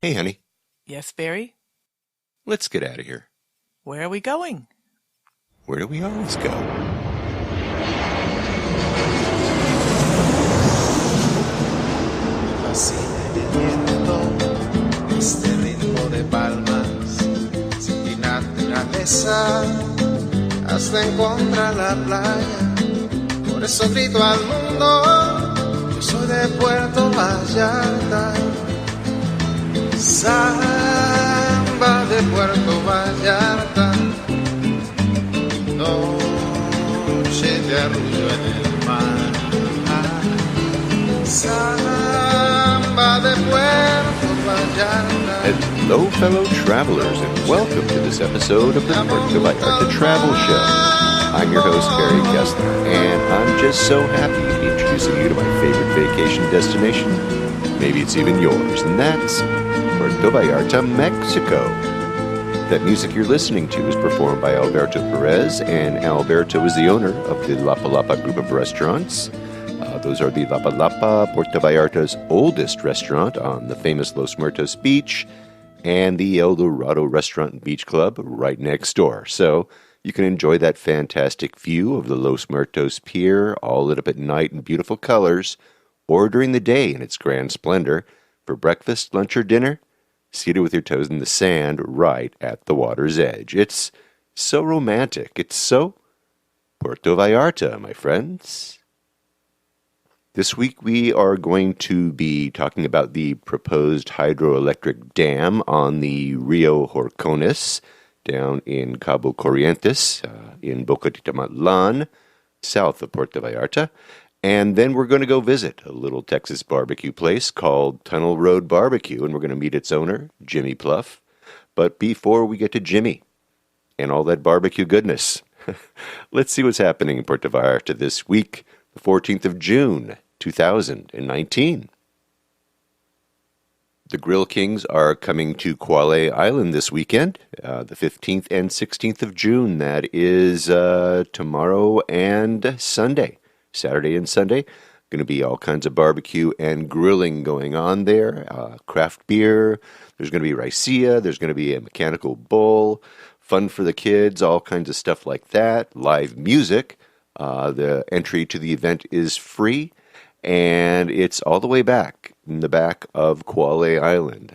Hey, honey, Yes, Barry? let's get out of here. Where are we going? Where do we always go? Me fascina el viento, este ritmo de palmas, sin mi naturaleza, hasta encontrar la playa. Por eso grito al mundo, yo soy de Puerto Vallarta. Samba de Puerto Vallarta, noche de arrullo en el mar. Samba de Puerto Vallarta. Hello, fellow travelers, and welcome to this episode of the Puerto Vallarta Travel Show. I'm your host, Barry Kessler, and I'm just so happy to be introducing you to my favorite vacation destination. Maybe it's even yours, and that's Puerto Vallarta, Mexico. That music you're listening to is performed by Alberto Perez, and Alberto is the owner of the Lapa Lapa group of restaurants. Those are the Lapa Lapa, Puerto Vallarta's oldest restaurant on the famous Los Muertos Beach, and the El Dorado Restaurant and Beach Club right next door. So you can enjoy that fantastic view of the Los Muertos Pier, all lit up at night in beautiful colors, or during the day in its grand splendor, for breakfast, lunch, or dinner, seated with your toes in the sand right at the water's edge. It's so romantic. It's so Puerto Vallarta, my friends. This week we are going to be talking about the proposed hydroelectric dam on the Rio Horcones down in Cabo Corrientes in Boca de Tomatlan, south of Puerto Vallarta. And then we're going to go visit a little Texas barbecue place called Tunnel Road Barbecue, and we're going to meet its owner, Jimmy Plouffe. But before we get to Jimmy and all that barbecue goodness, let's see what's happening in Puerto Vallarta this week, the 14th of June, 2019. The Grill Kings are coming to Quale Island this weekend, the 15th and 16th of June. That is tomorrow and Sunday. Saturday and Sunday, going to be all kinds of barbecue and grilling going on there. Craft beer, there's going to be raicilla, there's going to be a mechanical bull, fun for the kids, all kinds of stuff like that. Live music. The entry to the event is free, and it's all the way back in the back of Quale Island,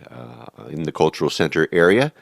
in the Cultural Center area,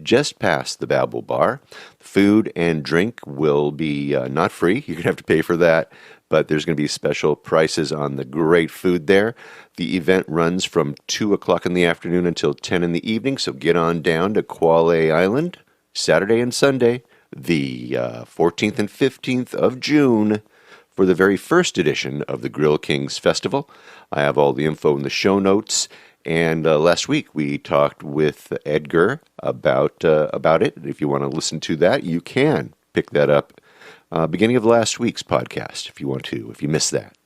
just past the Babel Bar. Food and drink will be not free. You're going to have to pay for that, but there's going to be special prices on the great food there. The event runs from 2 o'clock in the afternoon until 10 in the evening, so get on down to Quale Island Saturday and Sunday, the 14th and 15th of June, for the very first edition of the Grill Kings Festival. I have all the info in the show notes. And last week we talked with Edgar about it. If you want to listen to that, you can pick that up beginning of last week's podcast if you want to, if you missed that.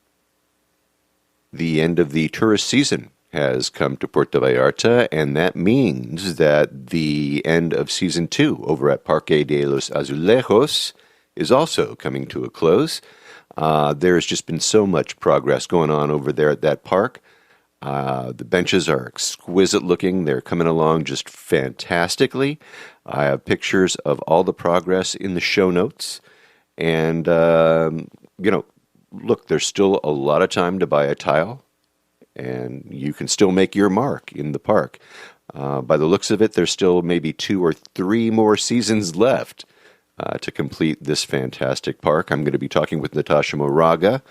The end of the tourist season has come to Puerto Vallarta, and that means that the end of Season 2 over at Parque de los Azulejos is also coming to a close. There's just been so much progress going on over there at that park. The benches are exquisite looking. They're coming along just fantastically. I have pictures of all the progress in the show notes. And, look, there's still a lot of time to buy a tile, and you can still make your mark in the park. By the looks of it, there's still maybe 2 or 3 more seasons left to complete this fantastic park. I'm going to be talking with Natasha Moraga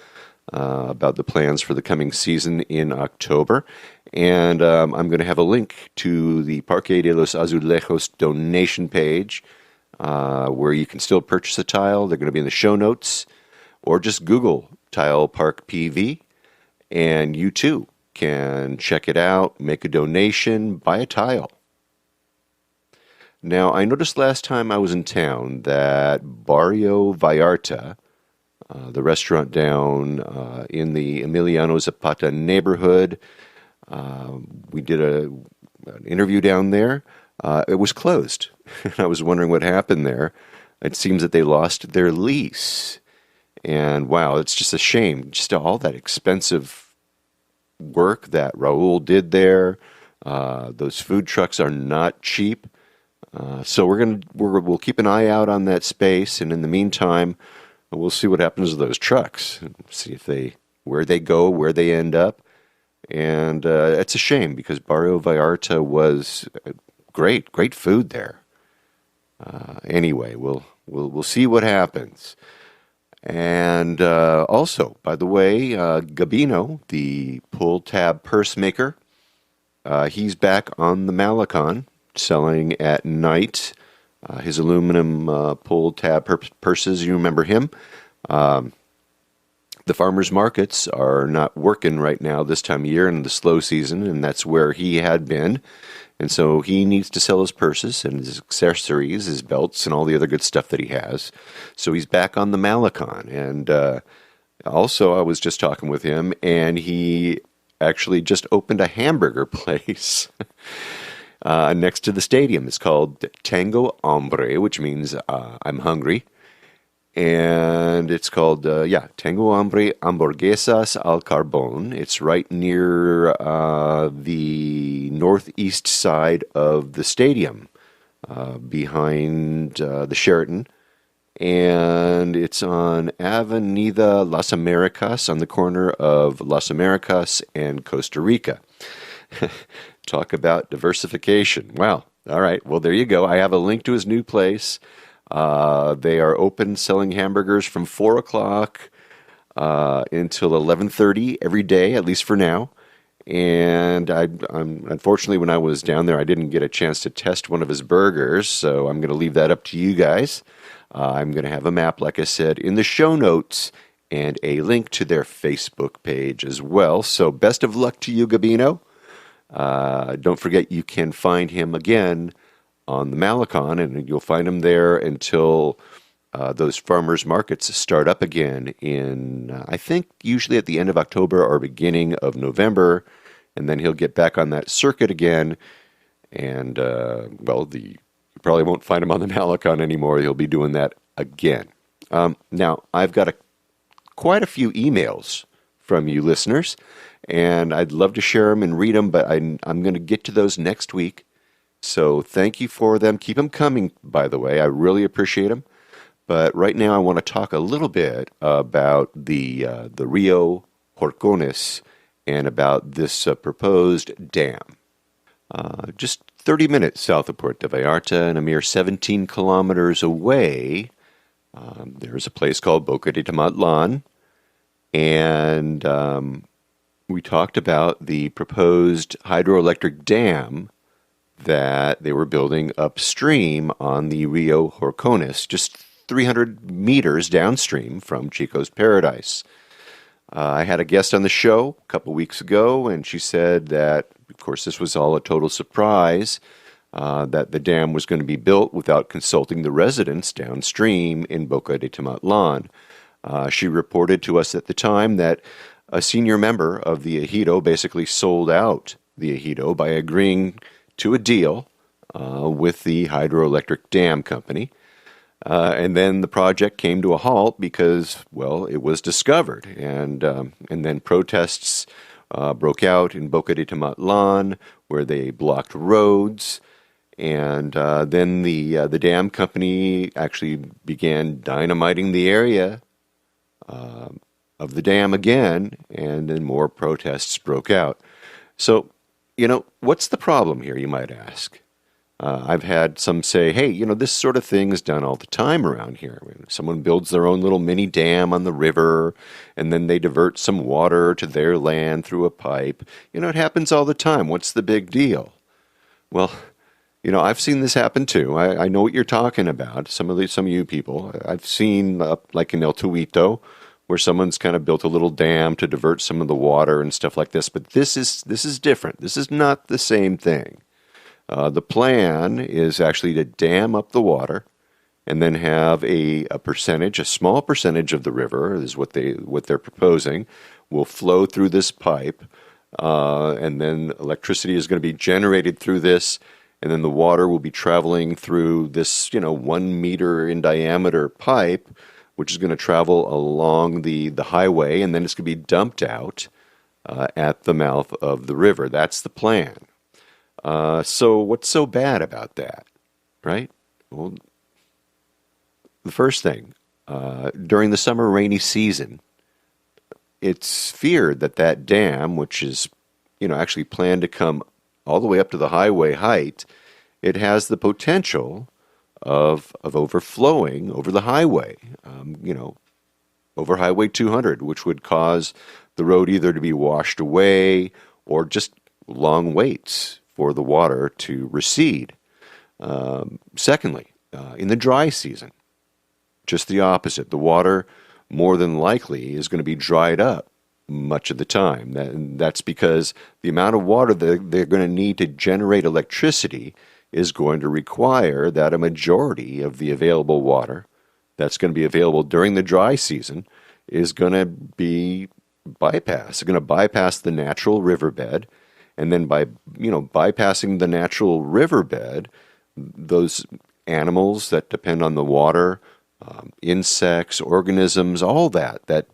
about the plans for the coming season in October. And I'm going to have a link to the Parque de los Azulejos donation page where you can still purchase a tile. They're going to be in the show notes. Or just Google Tile Park PV, and you too can check it out, make a donation, buy a tile. Now, I noticed last time I was in town that Barrio Vallarta, the restaurant down in the Emiliano Zapata neighborhood, we did an interview down there. It was closed. I was wondering what happened there. It seems that they lost their lease. And wow, it's just a shame. Just all that expensive work that Raul did there, Those food trucks are not cheap. So we'll keep an eye out on that space, and in the meantime, we'll see what happens to those trucks, and see where they go, where they end up. And it's a shame because Barrio Vallarta was great food there. Anyway, we'll see what happens. And also, by the way, Gabino, the pull tab purse maker, he's back on the Malecon selling at night. His aluminum pull tab purses, you remember him. The farmers markets are not working right now this time of year in the slow season, and that's where he had been. And so he needs to sell his purses and his accessories, his belts, and all the other good stuff that he has. So he's back on the Malecon. And also, I was just talking with him, and he actually just opened a hamburger place next to the stadium. It's called Tango Hombre, which means I'm hungry. And it's called, Tango Hombre Hamburguesas al Carbón. It's right near the northeast side of the stadium, behind the Sheraton. And it's on Avenida Las Americas, on the corner of Las Americas and Costa Rica. Talk about diversification. Wow. All right. Well, there you go. I have a link to his new place. They are open selling hamburgers from 4 o'clock until 11:30 every day, at least for now. And I'm unfortunately, when I was down there, I didn't get a chance to test one of his burgers, so I'm going to leave that up to you guys. I'm going to have a map, like I said, in the show notes and a link to their Facebook page as well. So best of luck to you, Gabino. Don't forget, you can find him again on the Malecon, and you'll find him there until those farmers markets start up again in, I think, usually at the end of October or beginning of November, and then he'll get back on that circuit again, and, you probably won't find him on the Malecon anymore. He'll be doing that again. Now, I've got quite a few emails from you listeners, and I'd love to share them and read them, but I'm going to get to those next week. So thank you for them. Keep them coming, by the way. I really appreciate them. But right now I want to talk a little bit about the Rio Horcones and about this proposed dam. Just 30 minutes south of Puerto Vallarta and a mere 17 kilometers away, there's a place called Boca de Tomatlan. And we talked about the proposed hydroelectric dam that they were building upstream on the Rio Horcones, just 300 meters downstream from Chico's Paradise. I had a guest on the show a couple weeks ago, and she said that, of course, this was all a total surprise, that the dam was going to be built without consulting the residents downstream in Boca de Tomatlan. She reported to us at the time that a senior member of the ejido basically sold out the ejido by agreeing to a deal with the hydroelectric dam company. And then the project came to a halt because, well, it was discovered. And then protests broke out in Boca de Tomatlan, where they blocked roads. And then the dam company actually began dynamiting the area of the dam again, and then more protests broke out. So, what's the problem here, you might ask? I've had some say, hey, this sort of thing is done all the time around here. Someone builds their own little mini dam on the river, and then they divert some water to their land through a pipe. It happens all the time. What's the big deal? Well, I've seen this happen too. I know what you're talking about. Some of you people. I've seen, like in El Tuito, where someone's kind of built a little dam to divert some of the water and stuff like this. But this is different. This is not the same thing. The plan is actually to dam up the water and then have a small percentage of the river, is what they're proposing, will flow through this pipe, and then electricity is going to be generated through this, and then the water will be traveling through this 1 meter in diameter pipe, which is going to travel along the highway, and then it's going to be dumped out at the mouth of the river. That's the plan. So what's so bad about that, right? Well, the first thing, during the summer rainy season, it's feared that that dam, which is, actually planned to come all the way up to the highway height, it has the potential of overflowing over the highway, over Highway 200, which would cause the road either to be washed away or just long waits for the water to recede. Secondly, in the dry season, just the opposite. The water, more than likely, is going to be dried up much of the time. That's because the amount of water that they're going to need to generate electricity is going to require that a majority of the available water that's going to be available during the dry season is going to be bypassed. It's going to bypass the natural riverbed, and then by bypassing the natural riverbed, those animals that depend on the water, insects, organisms, all that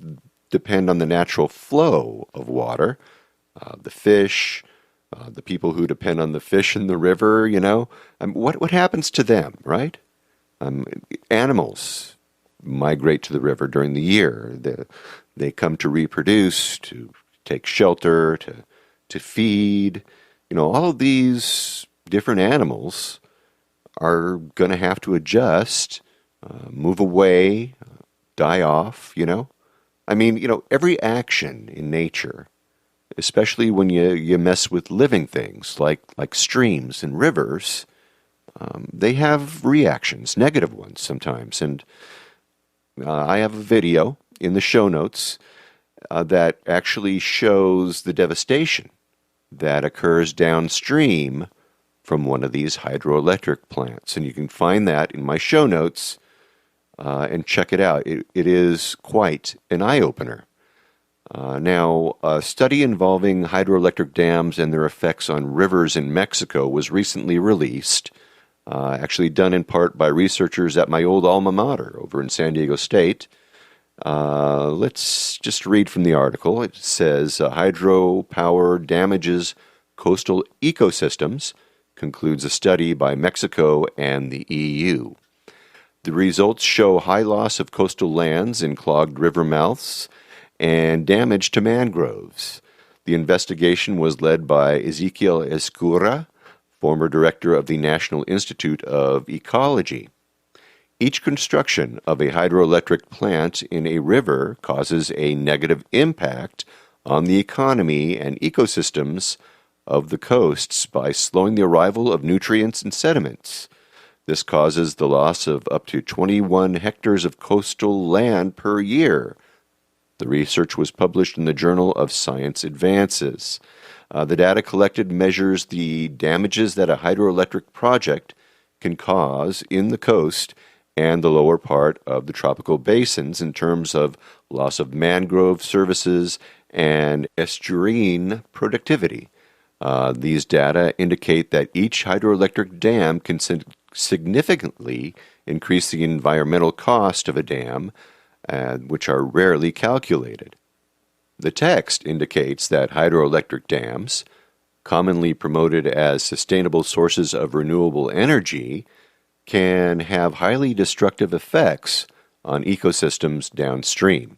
depend on the natural flow of water, the fish, the people who depend on the fish in the river, what happens to them, right? Animals migrate to the river during the year. They come to reproduce, to take shelter, to feed. All of these different animals are going to have to adjust, move away, die off, every action in nature, especially when you mess with living things like streams and rivers, they have reactions, negative ones sometimes. And I have a video in the show notes that actually shows the devastation that occurs downstream from one of these hydroelectric plants. And you can find that in my show notes and check it out. It is quite an eye-opener. Now, a study involving hydroelectric dams and their effects on rivers in Mexico was recently released, actually done in part by researchers at my old alma mater over in San Diego State. Let's just read from the article. It says, hydropower damages coastal ecosystems, concludes a study by Mexico and the EU. The results show high loss of coastal lands in clogged river mouths and damage to mangroves. The investigation was led by Ezequiel Escura, former director of the National Institute of Ecology. Each construction of a hydroelectric plant in a river causes a negative impact on the economy and ecosystems of the coasts by slowing the arrival of nutrients and sediments. This causes the loss of up to 21 hectares of coastal land per year. The research was published in the Journal of Science Advances. The data collected measures the damages that a hydroelectric project can cause in the coast and the lower part of the tropical basins in terms of loss of mangrove services and estuarine productivity. These data indicate that each hydroelectric dam can significantly increase the environmental cost of a dam, which are rarely calculated. The text indicates that hydroelectric dams, commonly promoted as sustainable sources of renewable energy, can have highly destructive effects on ecosystems downstream.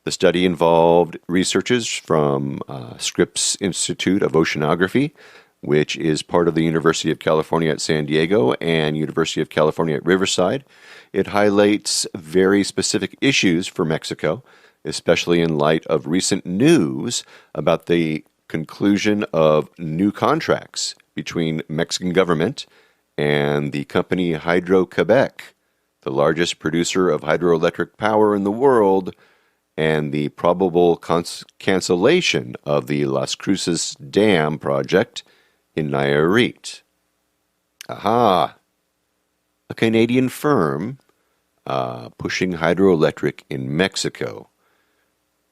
The study involved researchers from Scripps Institute of Oceanography, which is part of the University of California at San Diego and University of California at Riverside. It highlights very specific issues for Mexico, especially in light of recent news about the conclusion of new contracts between Mexican government and the company Hydro-Quebec, the largest producer of hydroelectric power in the world, and the probable cancellation of the Las Cruces Dam project in Nayarit. Aha! A Canadian firm pushing hydroelectric in Mexico.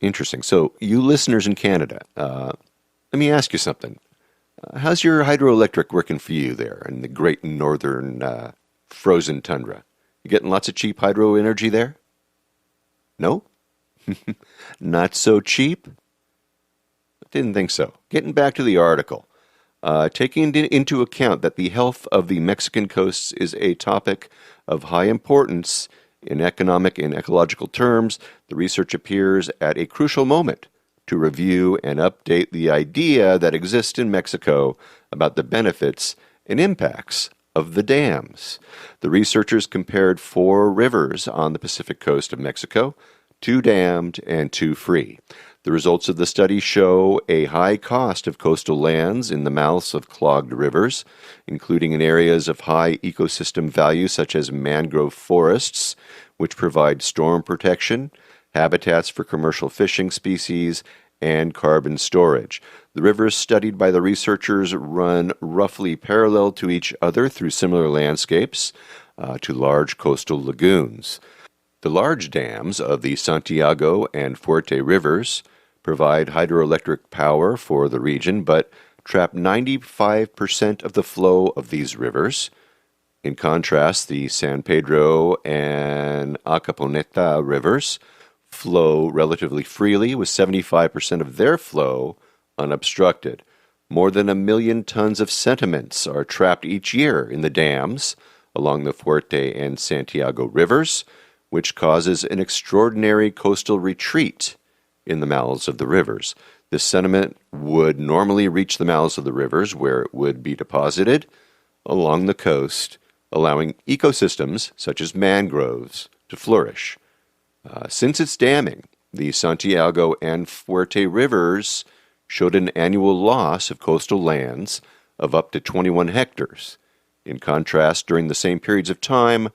Interesting. So, you listeners in Canada, let me ask you something. How's your hydroelectric working for you there in the great northern frozen tundra? You getting lots of cheap hydro energy there? No? Not so cheap? Didn't think so. Getting back to the article. Taking into account that the health of the Mexican coasts is a topic of high importance in economic and ecological terms, the research appears at a crucial moment to review and update the idea that exists in Mexico about the benefits and impacts of the dams. The researchers compared 4 rivers on the Pacific coast of Mexico, 2 dammed and 2 free. The results of the study show a high cost of coastal lands in the mouths of clogged rivers, including in areas of high ecosystem value such as mangrove forests, which provide storm protection, habitats for commercial fishing species, and carbon storage. The rivers studied by the researchers run roughly parallel to each other through similar landscapes to large coastal lagoons. The large dams of the Santiago and Fuerte rivers provide hydroelectric power for the region, but trap 95% of the flow of these rivers. In contrast, the San Pedro and Acaponeta rivers flow relatively freely, with 75% of their flow unobstructed. More than 1 million tons of sediments are trapped each year in the dams along the Fuerte and Santiago rivers, which causes an extraordinary coastal retreat in the mouths of the rivers. This sediment would normally reach the mouths of the rivers, where it would be deposited along the coast, allowing ecosystems such as mangroves to flourish. Since its damming, the Santiago and Fuerte rivers showed an annual loss of coastal lands of up to 21 hectares. In contrast, during the same periods of time,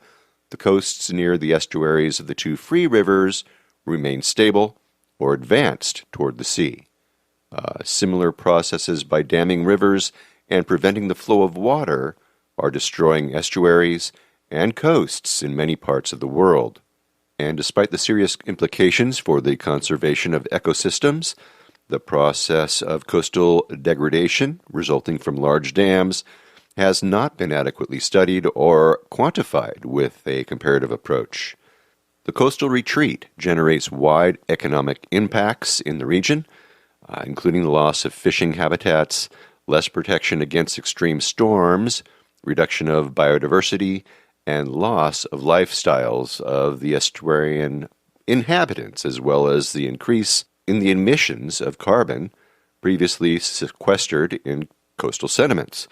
the coasts near the estuaries of the 2 free rivers remained stable or advanced toward the sea. Similar processes by damming rivers and preventing the flow of water are destroying estuaries and coasts in many parts of the world. And despite the serious implications for the conservation of ecosystems, the process of coastal degradation resulting from large dams has not been adequately studied or quantified with a comparative approach. The coastal retreat generates wide economic impacts in the region, including the loss of fishing habitats, less protection against extreme storms, reduction of biodiversity, and loss of lifestyles of the estuarian inhabitants, as well as the increase in the emissions of carbon previously sequestered in coastal sediments.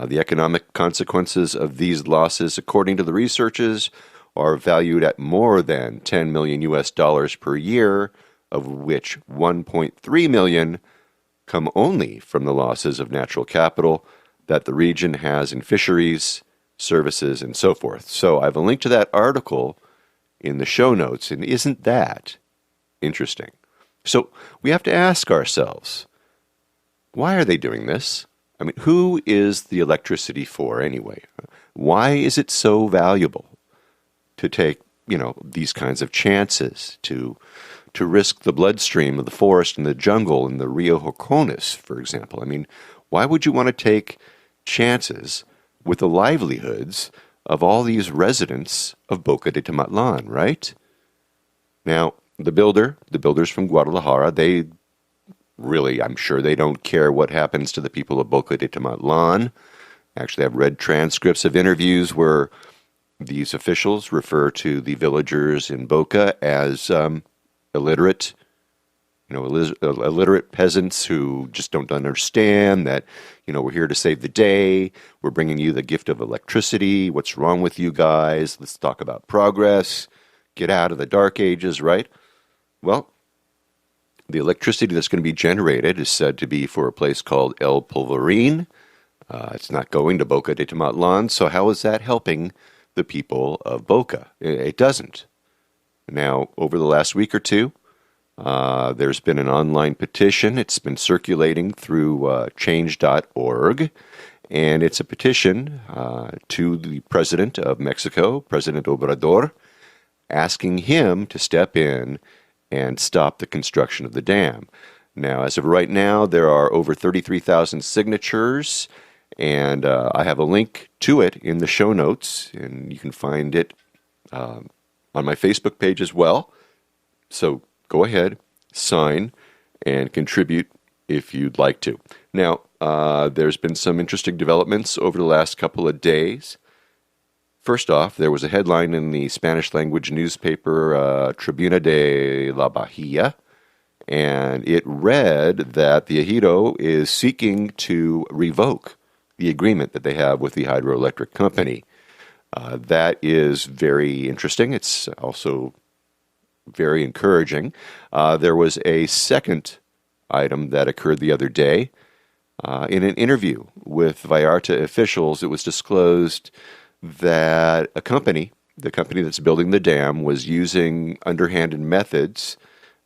The economic consequences of these losses, according to the researchers, are valued at more than $10 million per year, of which 1.3 million come only from the losses of natural capital that the region has in fisheries, services, and so forth. So I have a link to that article in the show notes, and isn't that interesting? So we have to ask ourselves, why are they doing this? I mean, who is the electricity for anyway? Why is it so valuable to take, these kinds of chances, to risk the bloodstream of the forest and the jungle in the Rio Horcones, for example? I mean, why would you want to take chances with the livelihoods of all these residents of Boca de Tomatlan, right? Now, the builders from Guadalajara, they really, I'm sure they don't care what happens to the people of Boca de Tomatlan. Actually, I've read transcripts of interviews where these officials refer to the villagers in Boca as illiterate, illiterate peasants who just don't understand that, we're here to save the day. We're bringing you the gift of electricity. What's wrong with you guys? Let's talk about progress. Get out of the dark ages, right? Well, the electricity that's going to be generated is said to be for a place called El Polvorín. It's not going to Boca de Tomatlan, so how is that helping the people of Boca? It doesn't. Now, over the last week or two, there's been an online petition. It's been circulating through change.org, and it's a petition to the President of Mexico, President Obrador, asking him to step in and stop the construction of the dam. Now, as of right now, there are over 33,000 signatures, and I have a link to it in the show notes, and you can find it on my Facebook page as well. So go ahead, sign, and contribute if you'd like to. Now, There's been some interesting developments over the last couple of days. First off, there was a headline in the Spanish-language newspaper Tribuna de la Bahia, and it read that the ejido is seeking to revoke the agreement that they have with the hydroelectric company. That is very interesting. It's also very encouraging. There was a second item that occurred the other day. In an interview with Vallarta officials, it was disclosed that the company that's building the dam, was using underhanded methods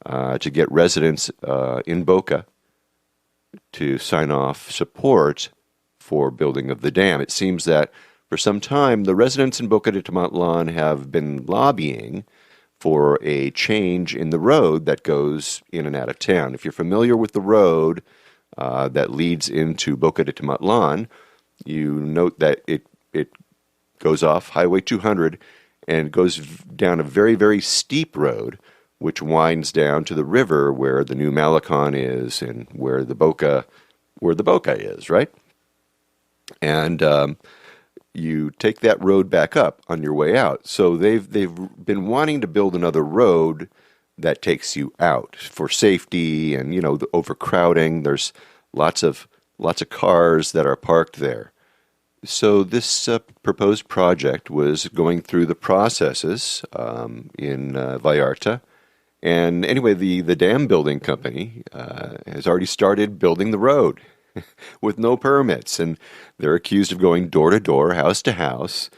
to get residents in Boca to sign off support for building of the dam. It seems that for some time, the residents in Boca de Tomatlan have been lobbying for a change in the road that goes in and out of town. If you're familiar with the road that leads into Boca de Tomatlan, you note that it goes off Highway 200 and goes down a very, very steep road, which winds down to the river where the new Malecon is and where the Boca is, right? And you take that road back up on your way out. So they've been wanting to build another road that takes you out for safety and, the overcrowding. There's lots of cars that are parked there. So this proposed project was going through the processes in Vallarta. And anyway, the dam building company has already started building the road with no permits. And they're accused of going door to door, house to house,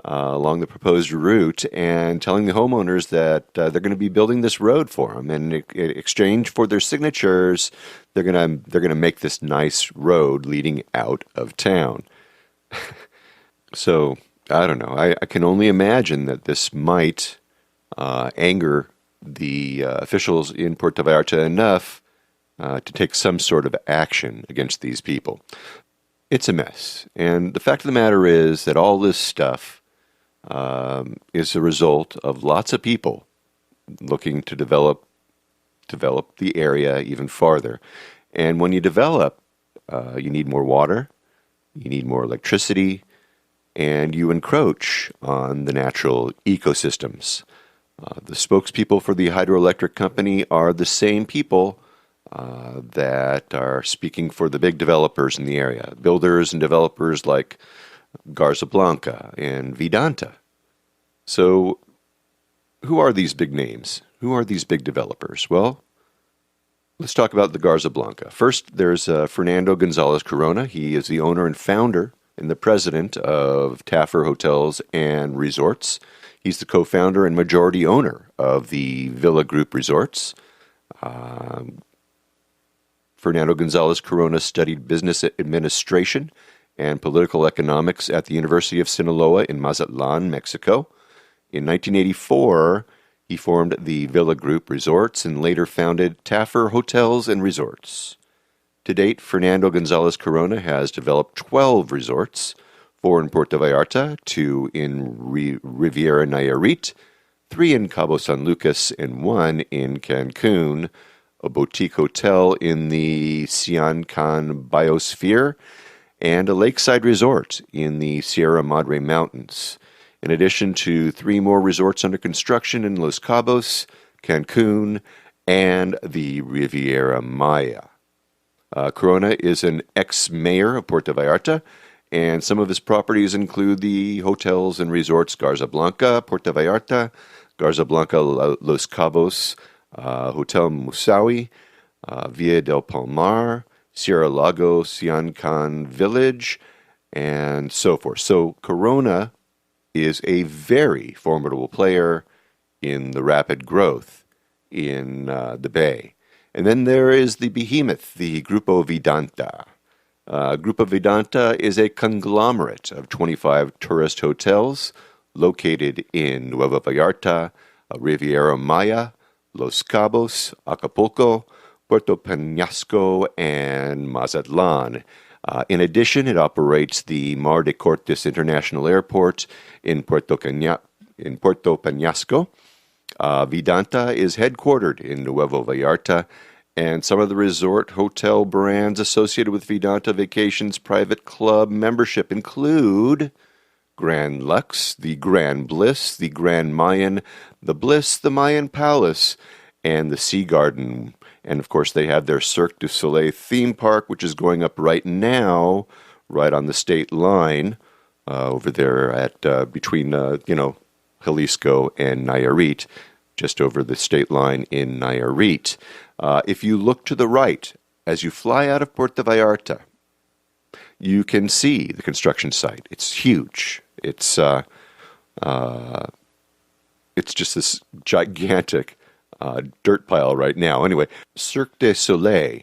along the proposed route and telling the homeowners that they're going to be building this road for them. And in exchange for their signatures, they're going to make this nice road leading out of town. So, I don't know. I can only imagine that this might anger the officials in Puerto Vallarta enough to take some sort of action against these people. It's a mess. And the fact of the matter is that all this stuff is a result of lots of people looking to develop the area even farther. And when you develop, you need more water, you need more electricity, and you encroach on the natural ecosystems. The spokespeople for the hydroelectric company are the same people that are speaking for the big developers in the area, builders and developers like Garza Blanca and Vedanta. So who are these big names? Who are these big developers? Well, let's talk about the Garza Blanca. First, there's Fernando Gonzalez Corona. He is the owner and founder and the president of Taffer Hotels and Resorts. He's the co-founder and majority owner of the Villa Group Resorts. Fernando Gonzalez Corona studied business administration and political economics at the University of Sinaloa in Mazatlan, Mexico. In 1984, he formed the Villa Group Resorts and later founded Taffer Hotels and Resorts. To date, Fernando Gonzalez Corona has developed 12 resorts, 4 in Puerto Vallarta, 2 in Riviera Nayarit, 3 in Cabo San Lucas, and 1 in Cancun, a boutique hotel in the Siancan Biosphere, and a lakeside resort in the Sierra Madre Mountains, in addition to 3 more resorts under construction in Los Cabos, Cancun, and the Riviera Maya. Corona is an ex-mayor of Puerto Vallarta, and some of his properties include the hotels and resorts Garza Blanca, Puerto Vallarta, Garza Blanca, Los Cabos, Hotel Musawi, Villa del Palmar, Sierra Lago, Siancan Village, and so forth. So Corona is a very formidable player in the rapid growth in the Bay. And then there is the behemoth, the Grupo Vedanta. Grupo Vedanta is a conglomerate of 25 tourist hotels located in Nueva Vallarta, Riviera Maya, Los Cabos, Acapulco, Puerto Peñasco, and Mazatlan. In addition, it operates the Mar de Cortes International Airport in Puerto Peñasco. Vedanta is headquartered in Nuevo Vallarta, And some of the resort hotel brands associated with Vedanta Vacations Private Club membership include Grand Lux, the Grand Bliss, the Grand Mayan, the Bliss, the Mayan Palace, and the Sea Garden. And of course, they have their Cirque du Soleil theme park, which is going up right now, right on the state line, over there at between Jalisco and Nayarit, just over the state line in Nayarit. If you look to the right as you fly out of Puerto Vallarta, you can see the construction site. It's huge. It's just this gigantic dirt pile right now. Anyway, Cirque du Soleil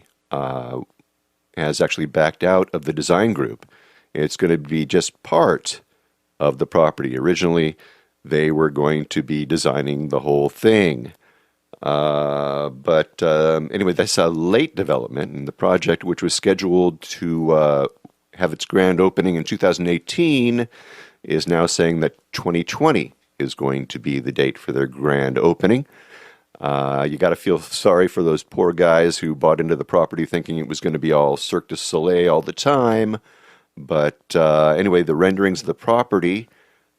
has actually backed out of the design group. It's going to be just part of the property. Originally, they were going to be designing the whole thing. But anyway, that's a late development, and the project, which was scheduled to have its grand opening in 2018, is now saying that 2020 is going to be the date for their grand opening. You got to feel sorry for those poor guys who bought into the property thinking it was going to be all Cirque du Soleil all the time. But anyway, the renderings of the property,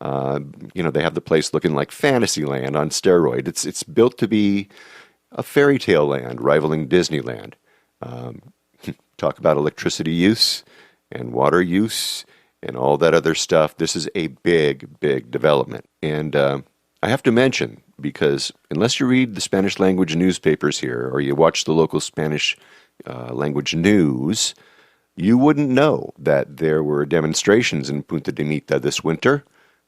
they have the place looking like Fantasyland on steroid. It's built to be a fairy tale land rivaling Disneyland. Talk about electricity use and water use and all that other stuff. This is a big, big development. And I have to mention, because unless you read the Spanish language newspapers here or you watch the local Spanish language news, you wouldn't know that there were demonstrations in Punta de Mita this winter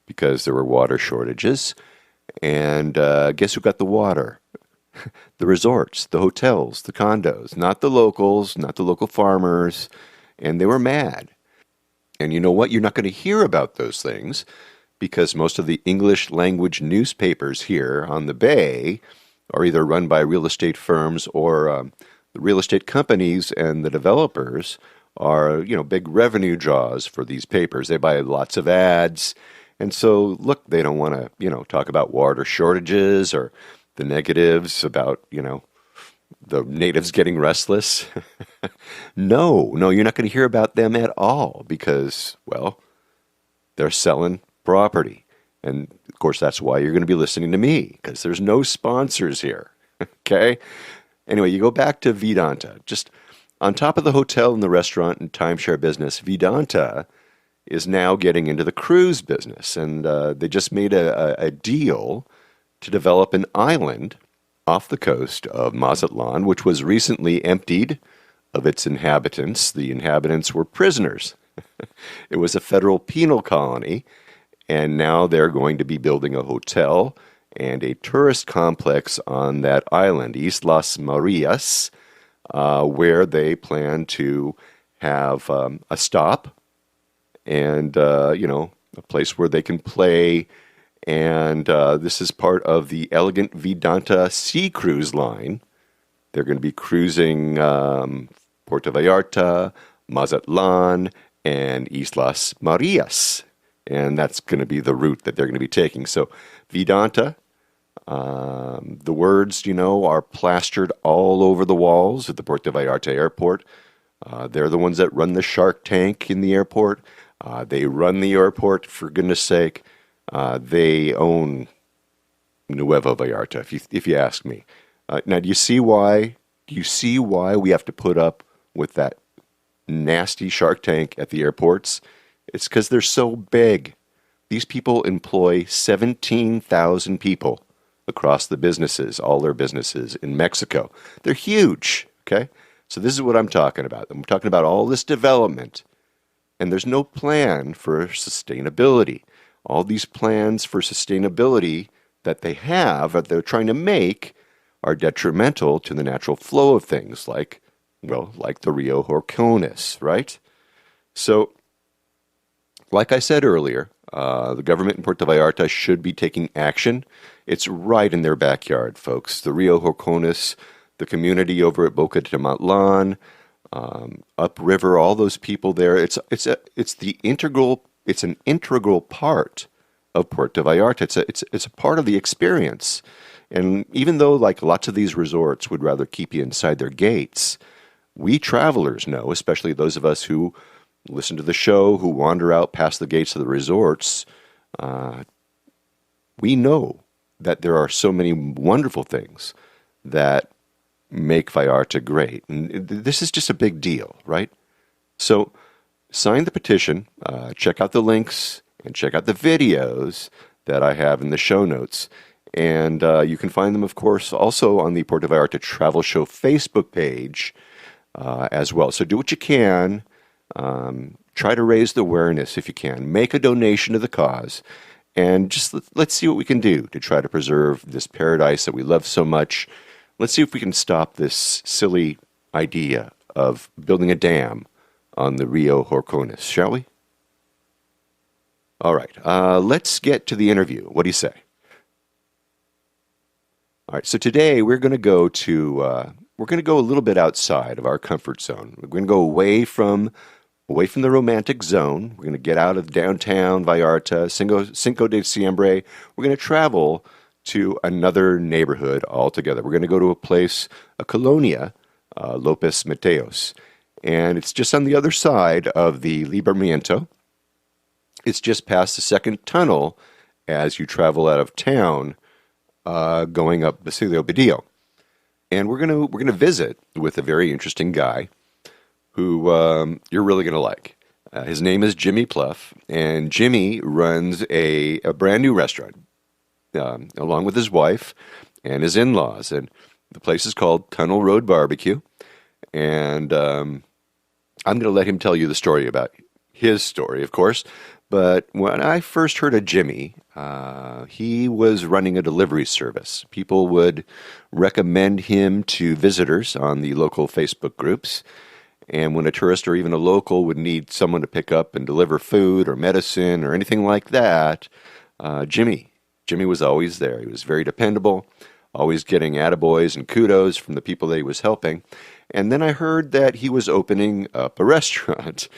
because there were water shortages. And guess who got the water? The resorts, the hotels, the condos, not the locals, not the local farmers. And they were mad. And you know what? You're not going to hear about those things because most of the English language newspapers here on the Bay are either run by real estate firms or the real estate companies, and the developers are, big revenue draws for these papers. They buy lots of ads. And so, look, they don't want to, talk about water shortages or the negatives about, the natives getting restless. No, you're not going to hear about them at all because, well, they're selling property. And, of course, that's why you're going to be listening to me, because there's no sponsors here. Okay? Anyway, you go back to Vedanta. Just on top of the hotel and the restaurant and timeshare business, Vedanta is now getting into the cruise business. And they just made a deal to develop an island off the coast of Mazatlan, which was recently emptied of its inhabitants. The inhabitants were prisoners. It was a federal penal colony, and now they're going to be building a hotel and a tourist complex on that island, Islas Marias, where they plan to have a stop and, a place where they can play. And this is part of the Elegant Vedanta Sea Cruise line. They're going to be cruising Puerto Vallarta, Mazatlan, and Islas Marias. And that's going to be the route that they're going to be taking. So Vedanta, the words, are plastered all over the walls at the Puerto Vallarta airport. They're the ones that run the Shark Tank in the airport. They run the airport, for goodness sake. They own Nueva Vallarta, if you ask me. Now, do you see why? Do you see why we have to put up with that nasty Shark Tank at the airports? It's because they're so big. These people employ 17,000 people across the businesses, all their businesses in Mexico. They're huge, okay? So this is what I'm talking about. I'm talking about all this development, and there's no plan for sustainability. All these plans for sustainability that they have, that they're trying to make, are detrimental to the natural flow of things, like the Rio Horcones, right? So, like I said earlier, the government in Puerto Vallarta should be taking action. It's right in their backyard, folks. The Rio Horcones, the community over at Boca de Tomatlan, upriver, all those people there. It's an integral part of Puerto Vallarta. It's a part of the experience. And even though like lots of these resorts would rather keep you inside their gates, we travelers know, especially those of us who listen to the show, who wander out past the gates of the resorts, we know that there are so many wonderful things that make Vallarta great. And this is just a big deal, right? So sign the petition, check out the links, and check out the videos that I have in the show notes. And you can find them, of course, also on the Puerto Vallarta Travel Show Facebook page as well. So do what you can. Try to raise the awareness if you can. Make a donation to the cause. And just let's see what we can do to try to preserve this paradise that we love so much. Let's see if we can stop this silly idea of building a dam on the Rio Horcones, shall we? All right, let's get to the interview. What do you say? All right, so today we're going to go a little bit outside of our comfort zone. We're going to go away from the romantic zone. We're going to get out of downtown Vallarta, Cinco de Diciembre. We're going to travel to another neighborhood altogether. We're going to go to a place, a colonia, Lopez Mateos. And it's just on the other side of the Libramiento. It's just past the second tunnel as you travel out of town, going up Basilio Badillo. And we're gonna visit with a very interesting guy who you're really going to like. His name is Jimmy Plouffe, and Jimmy runs a brand new restaurant along with his wife and his in-laws. And the place is called Tunnel Road Barbecue. And I'm going to let him tell you the story about his story, of course. But when I first heard of Jimmy, he was running a delivery service. People would recommend him to visitors on the local Facebook groups. And when a tourist or even a local would need someone to pick up and deliver food or medicine or anything like that, Jimmy was always there. He was very dependable, always getting attaboys and kudos from the people that he was helping. And then I heard that he was opening up a restaurant,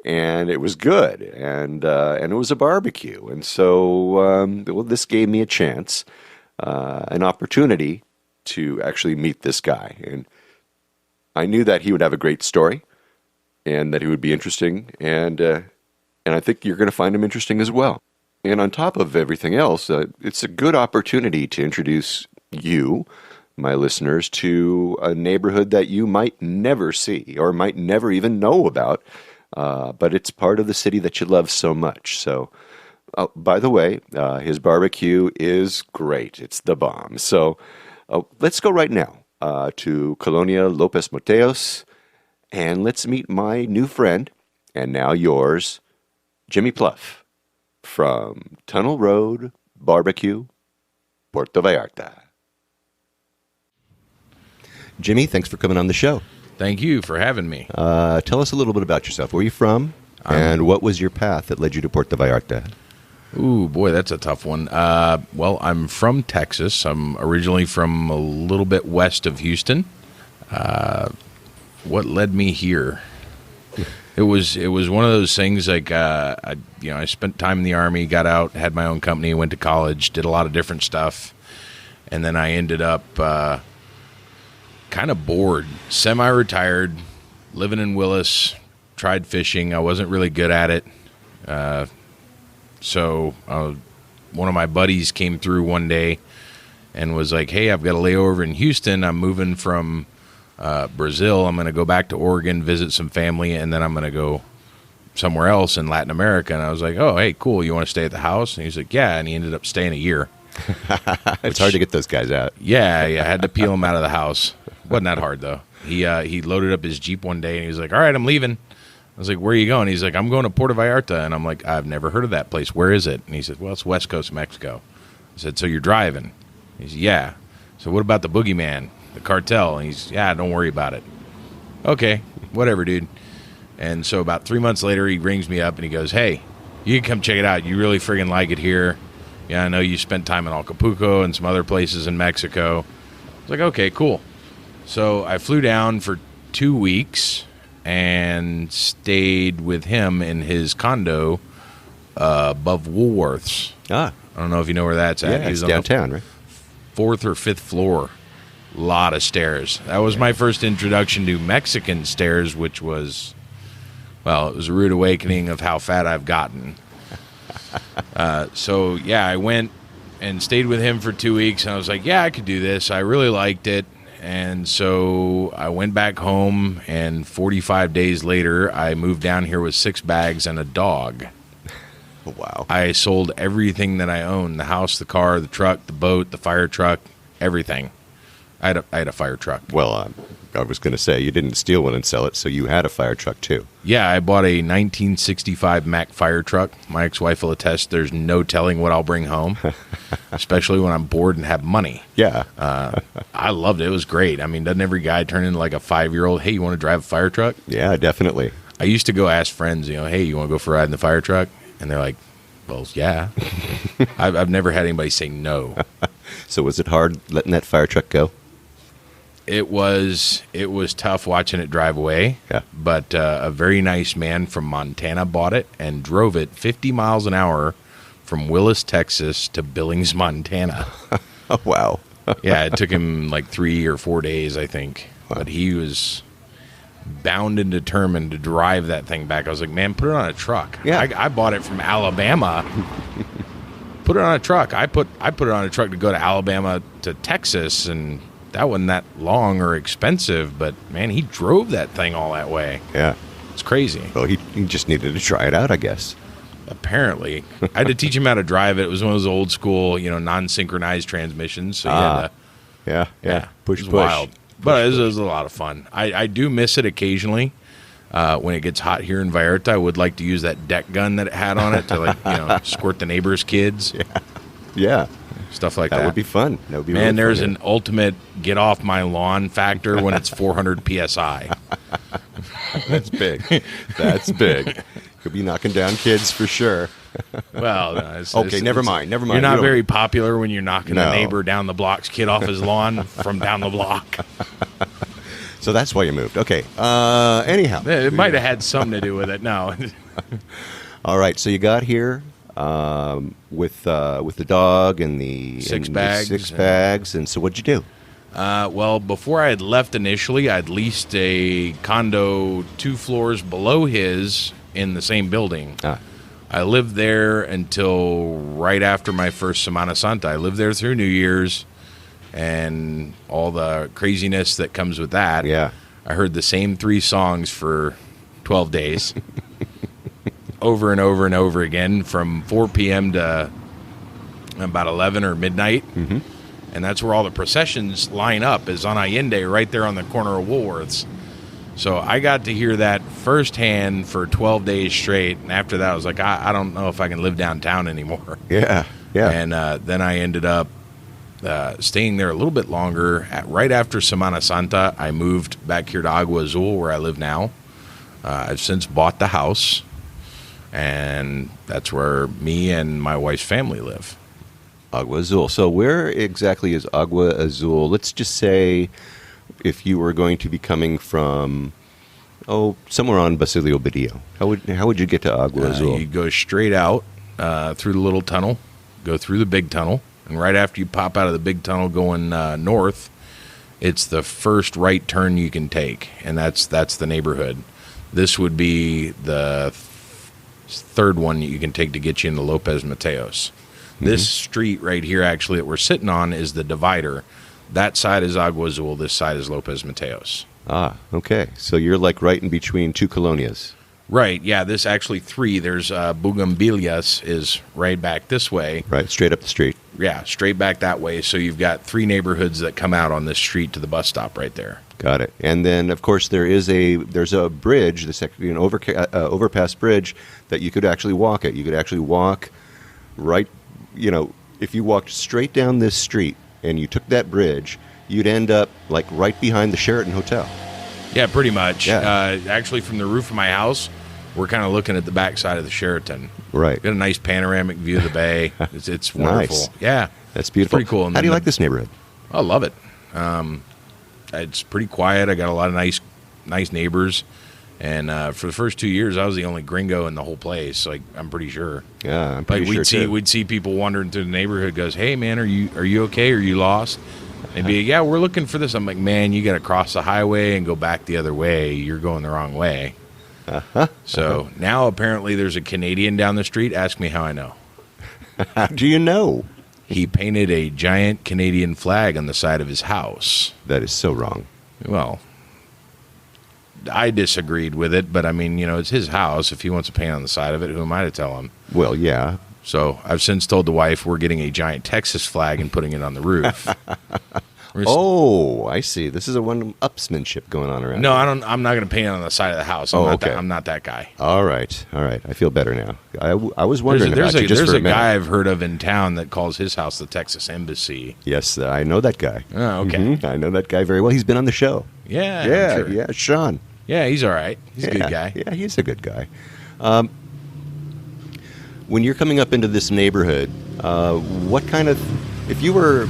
and it was good, and it was a barbecue. And so, this gave me a chance, an opportunity to actually meet this guy. And I knew that he would have a great story and that he would be interesting, and I think you're going to find him interesting as well. And on top of everything else, it's a good opportunity to introduce you, my listeners, to a neighborhood that you might never see or might never even know about, but it's part of the city that you love so much. So, by the way, his barbecue is great. It's the bomb. So let's go right now to Colonia Lopez Mateos, and let's meet my new friend, and now yours, Jimmy Plouffe, from Tunnel Road Barbecue, Puerto Vallarta. Jimmy, thanks for coming on the show. Thank you for having me. Tell us a little bit about yourself. Where are you from, and what was your path that led you to Puerto Vallarta? Ooh, boy, that's a tough one. Well, I'm from Texas. I'm originally from a little bit west of Houston. What led me here? It was one of those things like I spent time in the Army, got out, had my own company, went to college, did a lot of different stuff, and then I ended up kind of bored, semi-retired, living in Willis, tried fishing. I wasn't really good at it. So one of my buddies came through one day and was like, hey, I've got a layover in Houston. I'm moving from Brazil. I'm going to go back to Oregon, visit some family, and then I'm going to go somewhere else in Latin America. And I was like, oh, hey, cool. You want to stay at the house? And he's like, yeah. And he ended up staying a year. It's hard to get those guys out. Yeah, I had to peel him out of the house. Wasn't that hard, though. He loaded up his Jeep one day, and he was like, all right, I'm leaving. I was like, where are you going? He's like, I'm going to Puerto Vallarta. And I'm like, I've never heard of that place. Where is it? And he said, well, it's west coast of Mexico. I said, so you're driving? He said, yeah. So what about the boogeyman, the cartel? And he's, yeah, don't worry about it. Okay, whatever, dude. And so about 3 months later, he rings me up, and he goes, hey, you can come check it out. You really friggin' like it here. Yeah, I know you spent time in Acapulco and some other places in Mexico. I was like, okay, cool. So I flew down for 2 weeks and stayed with him in his condo above Woolworths. Ah. I don't know if you know where that's at. Yeah, it's downtown, right? 4th or 5th floor. A lot of stairs. That was my first introduction to Mexican stairs, which was, well, it was a rude awakening of how fat I've gotten. So, yeah, I went and stayed with him for 2 weeks, and I was like, yeah, I could do this. I really liked it. And so I went back home, and 45 days later, I moved down here with 6 bags and a dog. Wow. I sold everything that I owned, the house, the car, the truck, the boat, the fire truck, everything. I had a fire truck. Well, I was going to say, you didn't steal one and sell it, so you had a fire truck, too. Yeah, I bought a 1965 Mack fire truck. My ex-wife will attest there's no telling what I'll bring home, especially when I'm bored and have money. Yeah. I loved it. It was great. I mean, doesn't every guy turn into like a 5-year-old, hey, you want to drive a fire truck? Yeah, definitely. I used to go ask friends, hey, you want to go for a ride in the fire truck? And they're like, well, yeah. I've never had anybody say no. So was it hard letting that fire truck go? It was tough watching it drive away. Yeah. But a very nice man from Montana bought it and drove it 50 miles an hour from Willis, Texas to Billings, Montana. Oh, wow. Yeah, it took him like 3 or 4 days, I think. Wow. But he was bound and determined to drive that thing back. I was like, man, put it on a truck. Yeah. I bought it from Alabama. Put it on a truck. I put it on a truck to go to Alabama to Texas, and that wasn't that long or expensive, but man, he drove that thing all that way. Yeah. It's crazy. Well, he just needed to try it out, I guess. Apparently. I had to teach him how to drive it. It was one of those old school, non-synchronized transmissions. So he had to, Yeah. Push, it was push. wild. But it was a lot of fun. I do miss it occasionally. When it gets hot here in Vallarta, I would like to use that deck gun that it had on it to squirt the neighbors' kids. Yeah. Stuff like that. That would be fun. That would be Man, really there's fun, an ultimate get off my lawn factor when it's 400 PSI. That's big. That's big. Could be knocking down kids for sure. Well, no, Never mind. You're not very popular when you're knocking No. the neighbor down the block's kid off his lawn from down the block. So that's why you moved. Okay. Anyhow. It might have had something to do with it. No. All right. So you got here with the dog and the 6 and bags. The 6 bags. And so what'd you do? Well, before I had left initially, I'd leased a condo 2 floors below his in the same building. I lived there until right after my first Semana Santa. I lived there through New Year's and all the craziness that comes with that. Yeah. I heard the same 3 songs for 12 days. Over and over and over again from 4 p.m. to about 11 or midnight. Mm-hmm. And that's where all the processions line up, is on Allende, right there on the corner of Woolworths. So I got to hear that firsthand for 12 days straight. And after that, I was like, I don't know if I can live downtown anymore. Yeah. Yeah. And then I ended up staying there a little bit longer. Right after Semana Santa, I moved back here to Agua Azul, where I live now. I've since bought the house. And that's where me and my wife's family live. Agua Azul. So where exactly is Agua Azul? Let's just say if you were going to be coming from, somewhere on Basilio Badillo. How would you get to Agua Azul? You go straight out through the little tunnel, go through the big tunnel, and right after you pop out of the big tunnel going north, it's the first right turn you can take, and that's the neighborhood. This would be the third one you can take to get you into Lopez Mateos. Mm-hmm. This street right here, actually, that we're sitting on is the divider. That side is Agua Azul. This side is Lopez Mateos. Okay. So you're like right in between 2 colonias. Right. Yeah, this actually 3. There's Bugambilias is right back this way. Right, straight up the street. Yeah, straight back that way. So you've got 3 neighborhoods that come out on this street to the bus stop right there. Got it. And then, of course, there's a bridge, overpass bridge that you could actually walk at. You could actually walk right, if you walked straight down this street and you took that bridge, you'd end up like right behind the Sheraton Hotel. Yeah, pretty much. Yeah. Actually, from the roof of my house, we're kind of looking at the backside of the Sheraton. Right. Got a nice panoramic view of the bay. It's wonderful. Nice. Yeah. That's beautiful. It's pretty cool. And How do you like this neighborhood? I love it. It's pretty quiet. I got a lot of nice neighbors. And for the first 2 years, I was the only gringo in the whole place. Like, I'm pretty sure. Yeah, I'm pretty Like, sure too. we'd see people wandering through the neighborhood. Goes, hey man, are you okay? Are you lost? They'd be, yeah, we're looking for this. I'm like, man, you got to cross the highway and go back the other way. You're going the wrong way. So now apparently there's a Canadian down the street. Ask me how I know. How do you know? He painted a giant Canadian flag on the side of his house. That is so wrong. Well, I disagreed with it, but I mean, it's his house. If he wants to paint on the side of it, who am I to tell him? Well, yeah. So I've since told the wife we're getting a giant Texas flag and putting it on the roof. Oh, I see. This is a one upsmanship going on around. No, here. I don't. I'm not going to paint it on the side of the house. I'm not that guy. All right. I feel better now. I was wondering There's about you just there's for a a minute. guy I've heard of in town that calls his house the Texas Embassy. Yes, I know that guy. Oh, okay. Mhm. I know that guy very well. He's been on the show. Yeah, Yeah, I'm sure. yeah, Sean. Yeah, he's all right. He's a good guy. Yeah, he's a good guy. When you're coming up into this neighborhood, what kind of, if you were,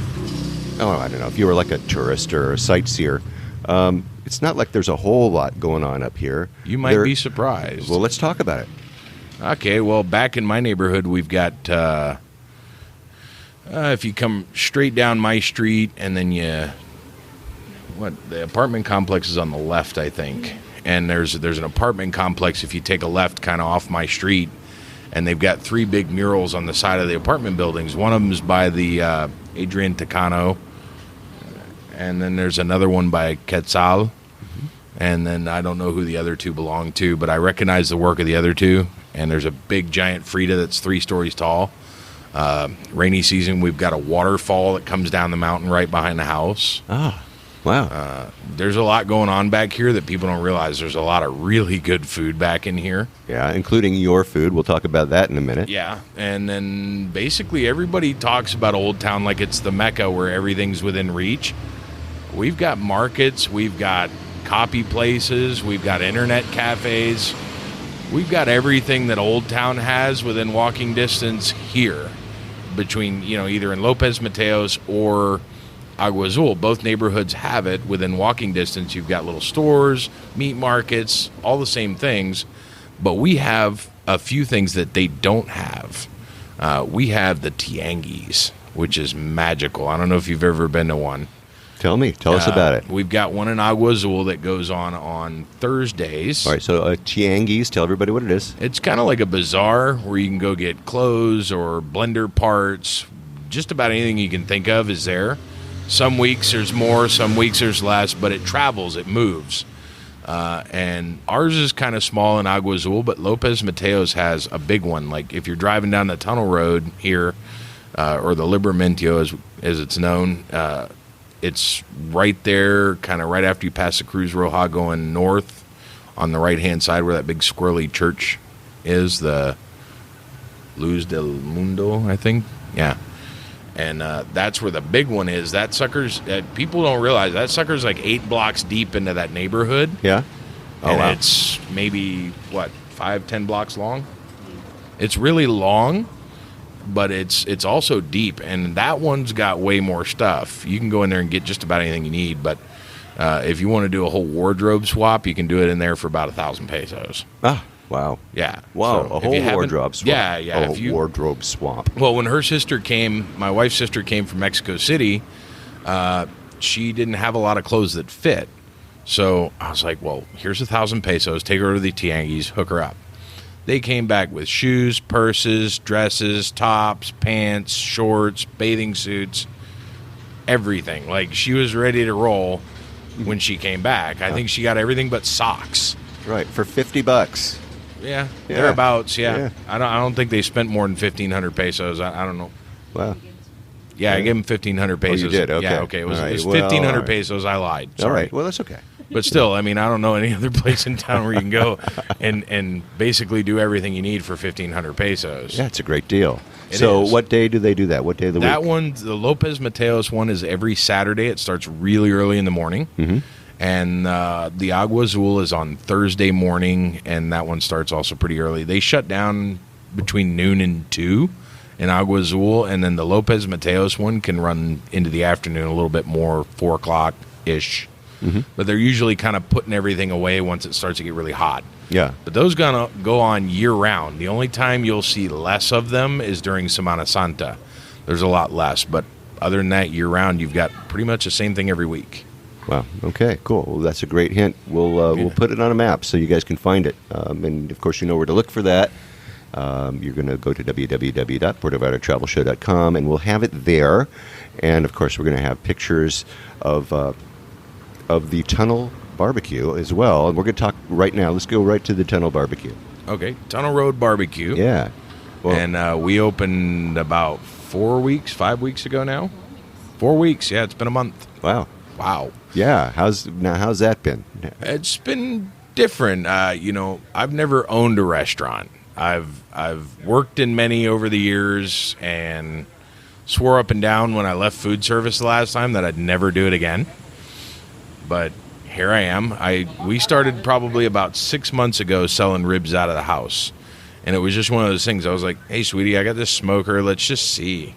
I don't know, if you were like a tourist or a sightseer, it's not like there's a whole lot going on up here. You might be surprised. Well, let's talk about it. Okay, well, back in my neighborhood, we've got, if you come straight down my street and then the apartment complex is on the left, I think. And there's an apartment complex if you take a left kind of off my street, and they've got 3 big murals on the side of the apartment buildings. One of them is by the Adrian Tacano, and then there's another one by Quetzal, and then I don't know who the other 2 belong to, but I recognize the work of the other 2, and there's a big giant Frida that's 3 stories tall. Rainy season, we've got a waterfall that comes down the mountain right behind the house. Ah, wow. There's a lot going on back here that people don't realize. There's a lot of really good food back in here. Yeah, including your food. We'll talk about that in a minute. Yeah, and then basically everybody talks about Old Town like it's the Mecca where everything's within reach. We've got markets, we've got copy places, we've got internet cafes. We've got everything that Old Town has within walking distance here between, either in Lopez Mateos or Agua Azul. Both neighborhoods have it within walking distance. You've got little stores, meat markets, all the same things, but we have a few things that they don't have. We have the tianguis, which is magical. I don't know if you've ever been to one. Tell us about it. We've got one in Agua Azul that goes on Thursdays. All right, so tianguis, tell everybody what it is. It's kind of like a bazaar where you can go get clothes or blender parts. Just about anything you can think of is there. Some weeks there's more, some weeks there's less, but it travels, it moves. And ours is kind of small in Agua Azul, but Lopez Mateos has a big one. Like if you're driving down the tunnel road here, or the Libramento as it's known, it's right there, kind of right after you pass the Cruz Roja going north on the right-hand side where that big squirrely church is, the Luz del Mundo, I think. Yeah. And that's where the big one is. That sucker's, people don't realize, that sucker's like 8 blocks deep into that neighborhood. Yeah? Oh, And wow. it's maybe, 5-10 blocks long? It's really long, but it's also deep. And that one's got way more stuff. You can go in there and get just about anything you need, but if you want to do a whole wardrobe swap, you can do it in there for about 1,000 pesos. Ah, wow. Yeah. Wow, So a if whole you haven't- wardrobe swap. Yeah, yeah. A whole wardrobe swap. Well, when her sister came, my wife's sister came from Mexico City, she didn't have a lot of clothes that fit. So I was like, well, here's 1,000 pesos. Take her to the tianguis, hook her up. They came back with shoes, purses, dresses, tops, pants, shorts, bathing suits, everything. Like, she was ready to roll when she came back. I think she got everything but socks. Right, for $50. Yeah, Yeah. thereabouts, yeah. Yeah. I don't think they spent more than 1,500 pesos. I don't know. Wow. Yeah, I gave him 1,500 pesos. Oh, you did? Okay. Yeah, okay. It was, All right. it was Well, 1,500 all right. pesos. I lied. Sorry. All right, well, that's okay. But still, I mean, I don't know any other place in town where you can go and basically do everything you need for 1,500 pesos. Yeah, it's a great deal. It So is. what day do they do that? What day of the That week? one, the Lopez Mateos one, is every Saturday. It starts really early in the morning. Mm-hmm. And the Agua Azul is on Thursday morning, and that one starts also pretty early. They shut down between noon and 2 in Agua Azul, and then the Lopez Mateos one can run into the afternoon a little bit more, 4 o'clock-ish. but they're usually kind of putting everything away once it starts to get really hot. Yeah. But those gonna go on year round. The only time you'll see less of them is during Semana Santa. There's a lot less, but other than that, year round, you've got pretty much the same thing every week. Wow. Okay. Cool. Well, that's a great hint. We'll put it on a map so you guys can find it. And of course, you know where to look for that. You're going to go to www.puertovallartatravelshow.com, and we'll have it there. And of course, we're going to have pictures of the Tunnel Barbecue as well. And we're going to talk right now. Let's go right to the Tunnel Barbecue. Okay, Tunnel Road Barbecue. Yeah. Well, And we opened about 5 weeks ago now. 4 weeks. Yeah, it's been a month. wow. Wow. Yeah. How's that been? It's been different. I've never owned a restaurant. I've worked in many over the years and swore up and down when I left food service the last time that I'd never do it again. But here I am. We started probably about 6 months ago selling ribs out of the house. And it was just one of those things. I was like, hey, sweetie, I got this smoker. Let's just see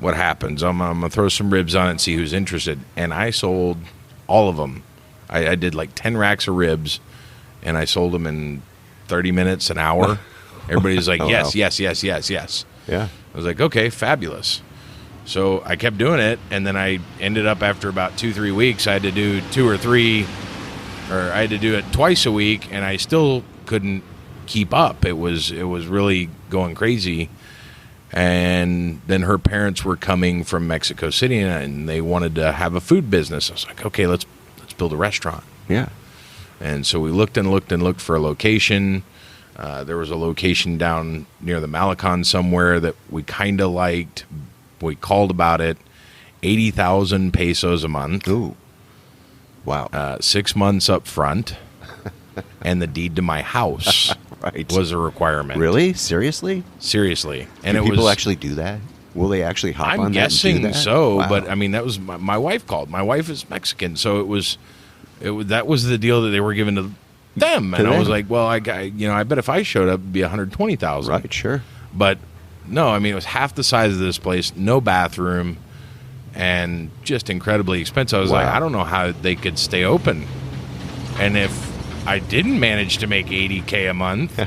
what happens. I'm going to throw some ribs on it and see who's interested. And I sold all of them. I did like 10 racks of ribs, and I sold them in 30 minutes, an hour. Everybody was like, Oh, yes, wow. yes, yes, yes, yes. Yeah. I was like, okay, fabulous. So I kept doing it, and then I ended up after about 2-3 weeks, I had to do I had to do it twice a week, and I still couldn't keep up. It was really going crazy. And then her parents were coming from Mexico City, and they wanted to have a food business. I was like, okay, let's build a restaurant. Yeah. And so we looked and looked and looked for a location. There was a location down near the Malecon somewhere that we kind of liked. We called about it. 80,000 pesos a month. Ooh. Wow. 6 months up front. And the deed to my house Right. was a requirement. Really? Seriously? Seriously. And Do it people was, actually do that? Will they actually hop I'm on that and do guessing that? so, Wow. but I mean, that was my wife called. My wife is Mexican, so that was the deal that they were giving to them. And I was them. like, well, I bet if I showed up, it'd be 120,000. Right, sure. But no, I mean, it was half the size of this place, no bathroom, and just incredibly expensive. I was like, Wow. I don't know how they could stay open. And if I didn't manage to make $80K a month,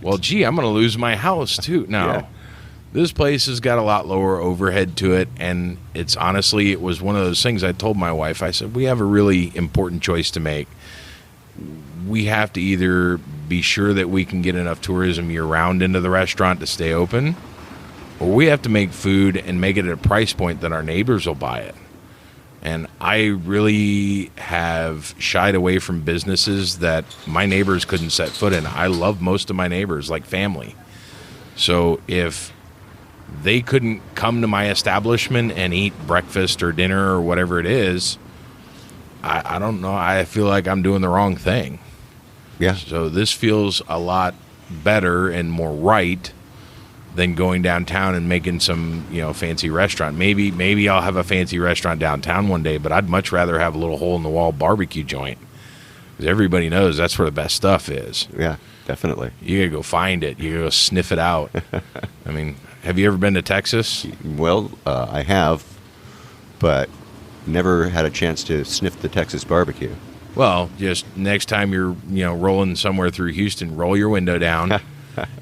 well, gee, I'm going to lose my house too. No, Yeah. This place has got a lot lower overhead to it, and it was one of those things I told my wife. I said, we have a really important choice to make. We have to either be sure that we can get enough tourism year-round into the restaurant to stay open, or we have to make food and make it at a price point that our neighbors will buy it. And I really have shied away from businesses that my neighbors couldn't set foot in. I love most of my neighbors like family. So if they couldn't come to my establishment and eat breakfast or dinner or whatever it is, I don't know. I feel like I'm doing the wrong thing. Yeah. So this feels a lot better and more right than going downtown and making some, fancy restaurant. Maybe I'll have a fancy restaurant downtown one day, but I'd much rather have a little hole-in-the-wall barbecue joint. Because everybody knows that's where the best stuff is. Yeah, definitely. You gotta go find it. You gotta go sniff it out. I mean, have you ever been to Texas? Well, I have, but never had a chance to sniff the Texas barbecue. Well, just next time you're, rolling somewhere through Houston, roll your window down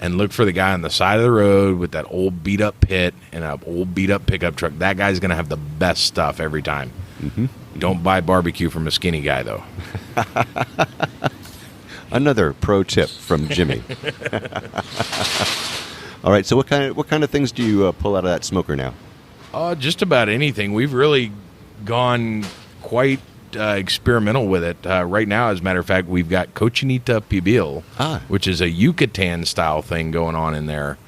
and look for the guy on the side of the road with that old beat-up pit and an old beat-up pickup truck. That guy's going to have the best stuff every time. Mm-hmm. Don't buy barbecue from a skinny guy, though. Another pro tip from Jimmy. All right, so what kind of things do you pull out of that smoker now? Just about anything. We've really gone quite experimental with it. Right now, as a matter of fact, we've got cochinita pibil, which is a Yucatan-style thing going on in there.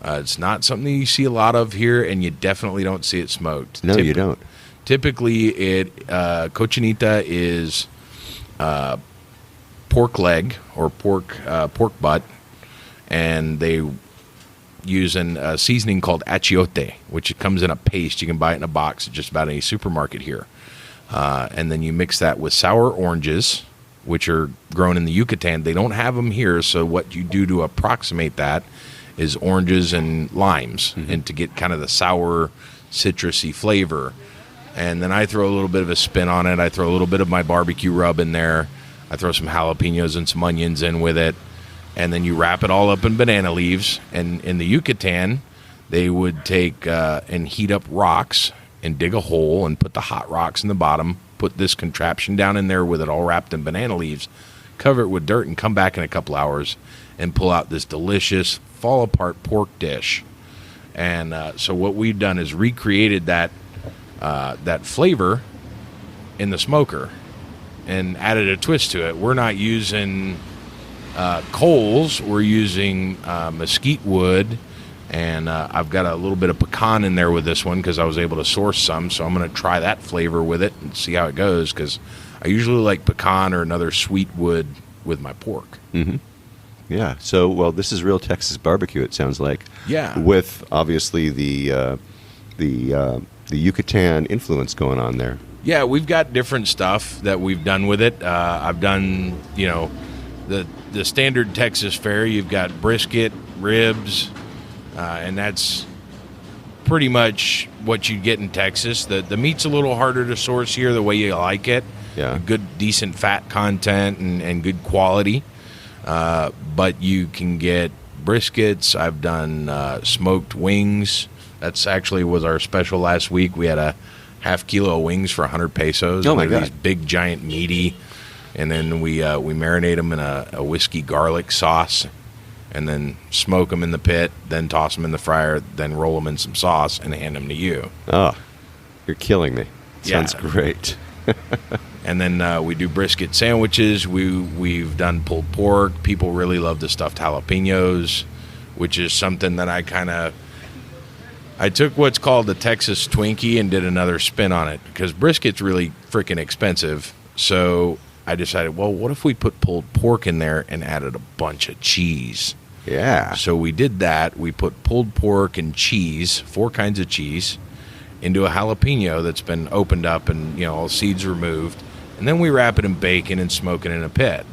It's not something you see a lot of here, and you definitely don't see it smoked. No, you don't. Typically, cochinita is pork leg or pork butt, and they use a seasoning called achiote, which comes in a paste. You can buy it in a box at just about any supermarket here. And then you mix that with sour oranges, which are grown in the Yucatan. They don't have them here, so what you do to approximate that is oranges and limes, and to get kind of the sour, citrusy flavor. and then I throw a little bit of a spin on it. I throw a little bit of my barbecue rub in there. I throw some jalapenos and some onions in with it, and then you wrap it all up in banana leaves. And in the Yucatan, they would take and heat up rocks and dig a hole and put the hot rocks in the bottom, put this contraption down in there with it all wrapped in banana leaves, cover it with dirt, and come back in a couple hours and pull out this delicious fall-apart pork dish. And so what we've done is recreated that flavor in the smoker and added a twist to it. We're not using coals. We're using mesquite wood, and I've got a little bit of pecan in there with this one because I was able to source some, so I'm going to try that flavor with it and see how it goes, because I usually like pecan or another sweet wood with my pork. Mm-hmm. Yeah. So, well, this is real Texas barbecue, it sounds like. Yeah. With, obviously, the Yucatan influence going on there. Yeah, we've got different stuff that we've done with it. I've done, the standard Texas fare. You've got brisket, ribs, and that's pretty much what you get in Texas. The meat's a little harder to source here the way you like it. Yeah. Good, decent fat content and good quality. But you can get briskets. I've done smoked wings. That's actually was our special last week. We had a half kilo of wings for 100 pesos. Oh, my God. These big, giant, meaty. And then we marinate them in a whiskey garlic sauce, and then smoke them in the pit, then toss them in the fryer, then roll them in some sauce and hand them to you. Oh, you're killing me. Sounds Yeah. great. And then we do brisket sandwiches. We've done pulled pork. People really love the stuffed jalapenos, which is something that I took what's called the Texas Twinkie and did another spin on it, because brisket's really freaking expensive. So I decided, well, what if we put pulled pork in there and added a bunch of cheese? Yeah. So we did that. We put pulled pork and cheese, 4 kinds of cheese, into a jalapeno that's been opened up and, all seeds removed. And then we wrap it in bacon and smoke it in a pit.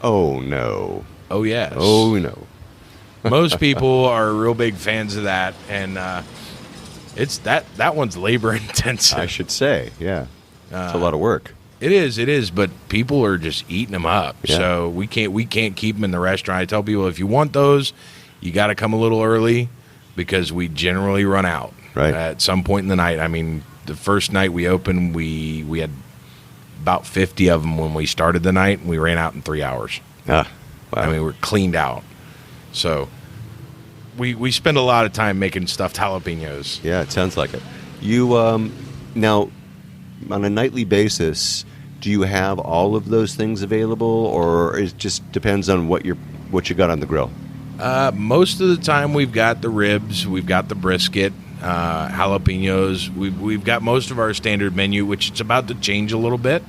Oh, no. Oh, yes. Oh, no. Most people are real big fans of that, and it's that one's labor intensive. I should say, yeah. It's a lot of work. It is, but people are just eating them up. Yeah. So we can't keep them in the restaurant. I tell people, if you want those, you got to come a little early, because we generally run out Right. at some point in the night. I mean, the first night we opened, we had about 50 of them when we started the night, and we ran out in 3 hours. Ah, wow. I mean, we're cleaned out. So we spend a lot of time making stuffed jalapenos. Yeah, it sounds like it. You, now, on a nightly basis, do you have all of those things available, or it just depends on what you got on the grill? Most of the time we've got the ribs, we've got the brisket, jalapenos. We've got most of our standard menu, which it's about to change a little bit,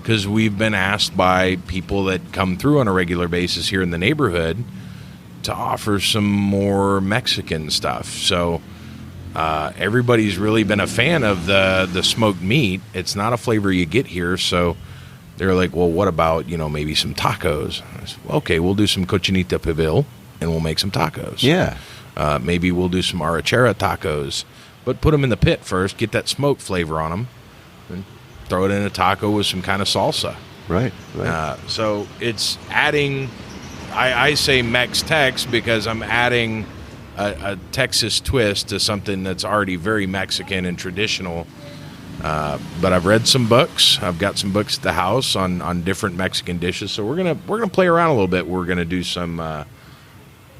because we've been asked by people that come through on a regular basis here in the neighborhood to offer some more Mexican stuff. So everybody's really been a fan of the smoked meat. It's not a flavor you get here, so they're like, well, what about, maybe some tacos? I said, well, okay, we'll do some cochinita pibil, and we'll make some tacos. Yeah. Maybe we'll do some arrachera tacos, but put them in the pit first, get that smoke flavor on them, and throw it in a taco with some kind of salsa. Right. So it's adding, I say Mex-Tex because I'm adding a Texas twist to something that's already very Mexican and traditional. But I've read some books. I've got some books at the house on different Mexican dishes. So we're gonna play around a little bit. We're gonna do some.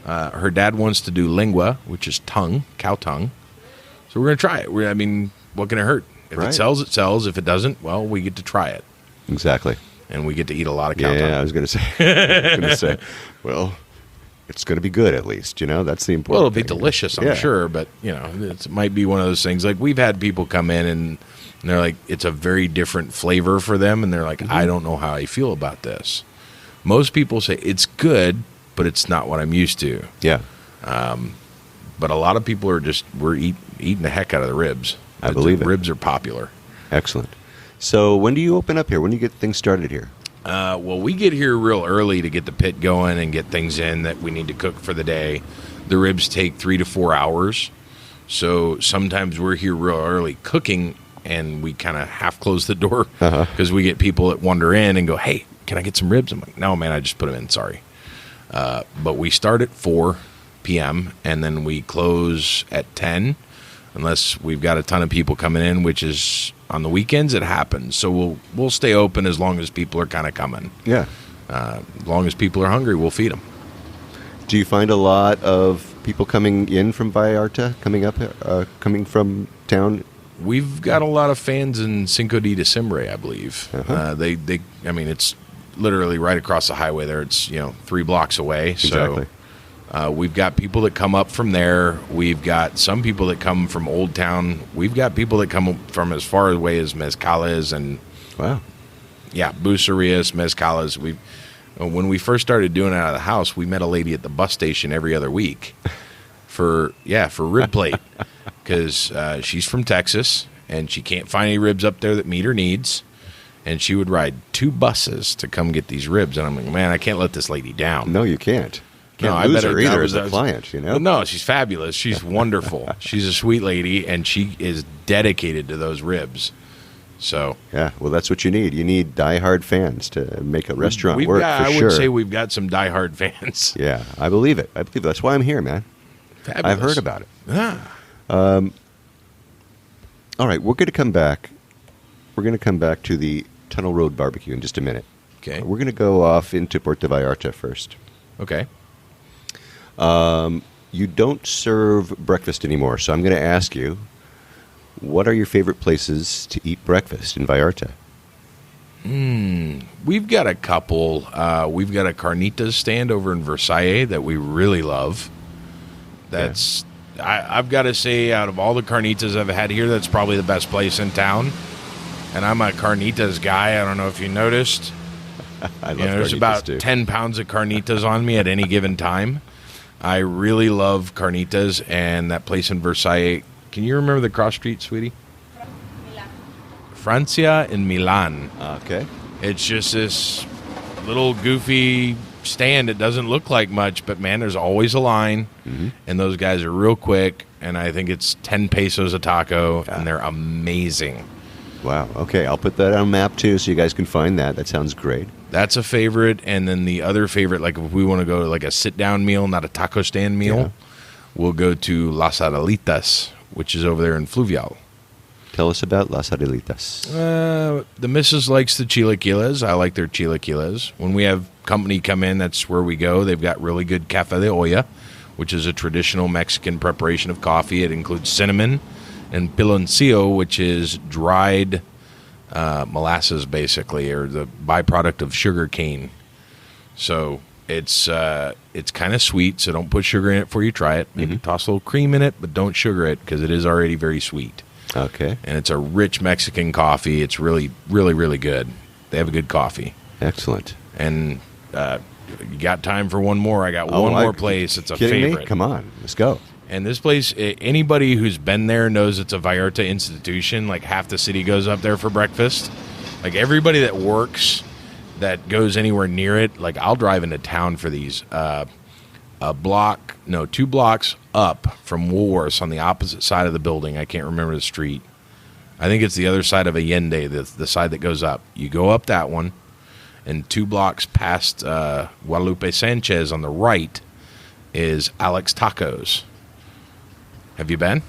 Her dad wants to do lengua, which is tongue, cow tongue. So we're gonna try it. What can it hurt? If Right. it sells, it sells. If it doesn't, well, we get to try it, Exactly. and we get to eat a lot of cow tongue. Yeah, I was going to say. Well, it's going to be good at least. That's the important. Well, it'll be thing. delicious, I'm Yeah. sure, but it might be one of those things. Like, we've had people come in and they're like, it's a very different flavor for them, and they're like, I don't know how I feel about this. Most people say it's good, but it's not what I'm used to. Yeah. But a lot of people are we're eating the heck out of the ribs. I believe it. Ribs are popular. Excellent. So when do you open up here? When do you get things started here? Well, we get here real early to get the pit going and get things in that we need to cook for the day. The ribs take 3 to 4 hours. So sometimes we're here real early cooking, and we kind of half close the door because we get people that wander in and go, "Hey, can I get some ribs?" I'm like, "No, man, I just put them in. Sorry." But we start at 4 p.m. and then we close at 10, unless we've got a ton of people coming in, which is on the weekends. It happens, so we'll stay open as long as people are kind of coming. Yeah. As long as people are hungry, we'll feed them. Do you find a lot of people coming in from Vallarta, coming from town? We've got a lot of fans in Cinco de Diciembre, I believe. I mean, it's literally right across the highway there. It's 3 blocks away. Exactly. So we've got people that come up from there. We've got some people that come from Old Town. We've got people that come from as far away as Mezcales and Bucerias, Mezcales. When we first started doing it out of the house, we met a lady at the bus station every other week for rib plate because she's from Texas and she can't find any ribs up there that meet her needs. And she would ride 2 buses to come get these ribs. And I'm like, man, I can't let this lady down. No, you can't. I lose better her either as a client, Well, no, she's fabulous. She's wonderful. She's a sweet lady, and she is dedicated to those ribs. So yeah, well, that's what you need. You need diehard fans to make a restaurant work. I would say we've got some diehard fans. Yeah, I believe it. That's why I'm here, man. Fabulous. I've heard about it. All right, we're going to come back. We're going to come back to the Tunnel Road Barbecue in just a minute. Okay. We're going to go off into Puerto Vallarta first. Okay. You don't serve breakfast anymore, so I'm going to ask you, what are your favorite places to eat breakfast in Vallarta? We've got a couple. We've got a carnitas stand over in Versailles that we really love. I've got to say, out of all the carnitas I've had here, that's probably the best place in town. And I'm a carnitas guy. I don't know if you noticed. I love there's about too. 10 pounds of carnitas on me at any given time. I really love carnitas, and that place in Versailles. Can you remember the cross street, sweetie? Francia in Milan. Okay. It's just this little goofy stand. It doesn't look like much, but man, there's always a line, and those guys are real quick, and I think it's 10 pesos a taco, and they're amazing. Wow. Okay, I'll put that on a map too, so you guys can find that. That sounds great. That's a favorite, and then the other favorite, like if we want to go to like a sit-down meal, not a taco stand meal, we'll go to Las Adelitas, which is over there in Fluvial. Tell us about Las Adelitas. The missus likes the chilaquiles. I like their chilaquiles. When we have company come in, that's where we go. They've got really good café de olla, which is a traditional Mexican preparation of coffee. It includes cinnamon and piloncillo, which is dried molasses, basically, or the byproduct of sugar cane. So it's kind of sweet, so don't put sugar in it before you try it. Maybe toss a little cream in it, but don't sugar it because it is already very sweet. Okay. And it's a rich Mexican coffee. It's really, really, really good. They have a good coffee. Excellent. And you got time for one more? I got one more place. It's a favorite. Me? Come on, let's go. And this place, anybody who's been there knows it's a Vallarta institution. Like half the city goes up there for breakfast. Like everybody that works that goes anywhere near it, like I'll drive into town for these. 2 blocks up from Woolworths on the opposite side of the building. I can't remember the street. I think it's the other side of Allende, the side that goes up. You go up that one, and 2 blocks past Guadalupe Sanchez on the right is Alex Tacos. Have you been?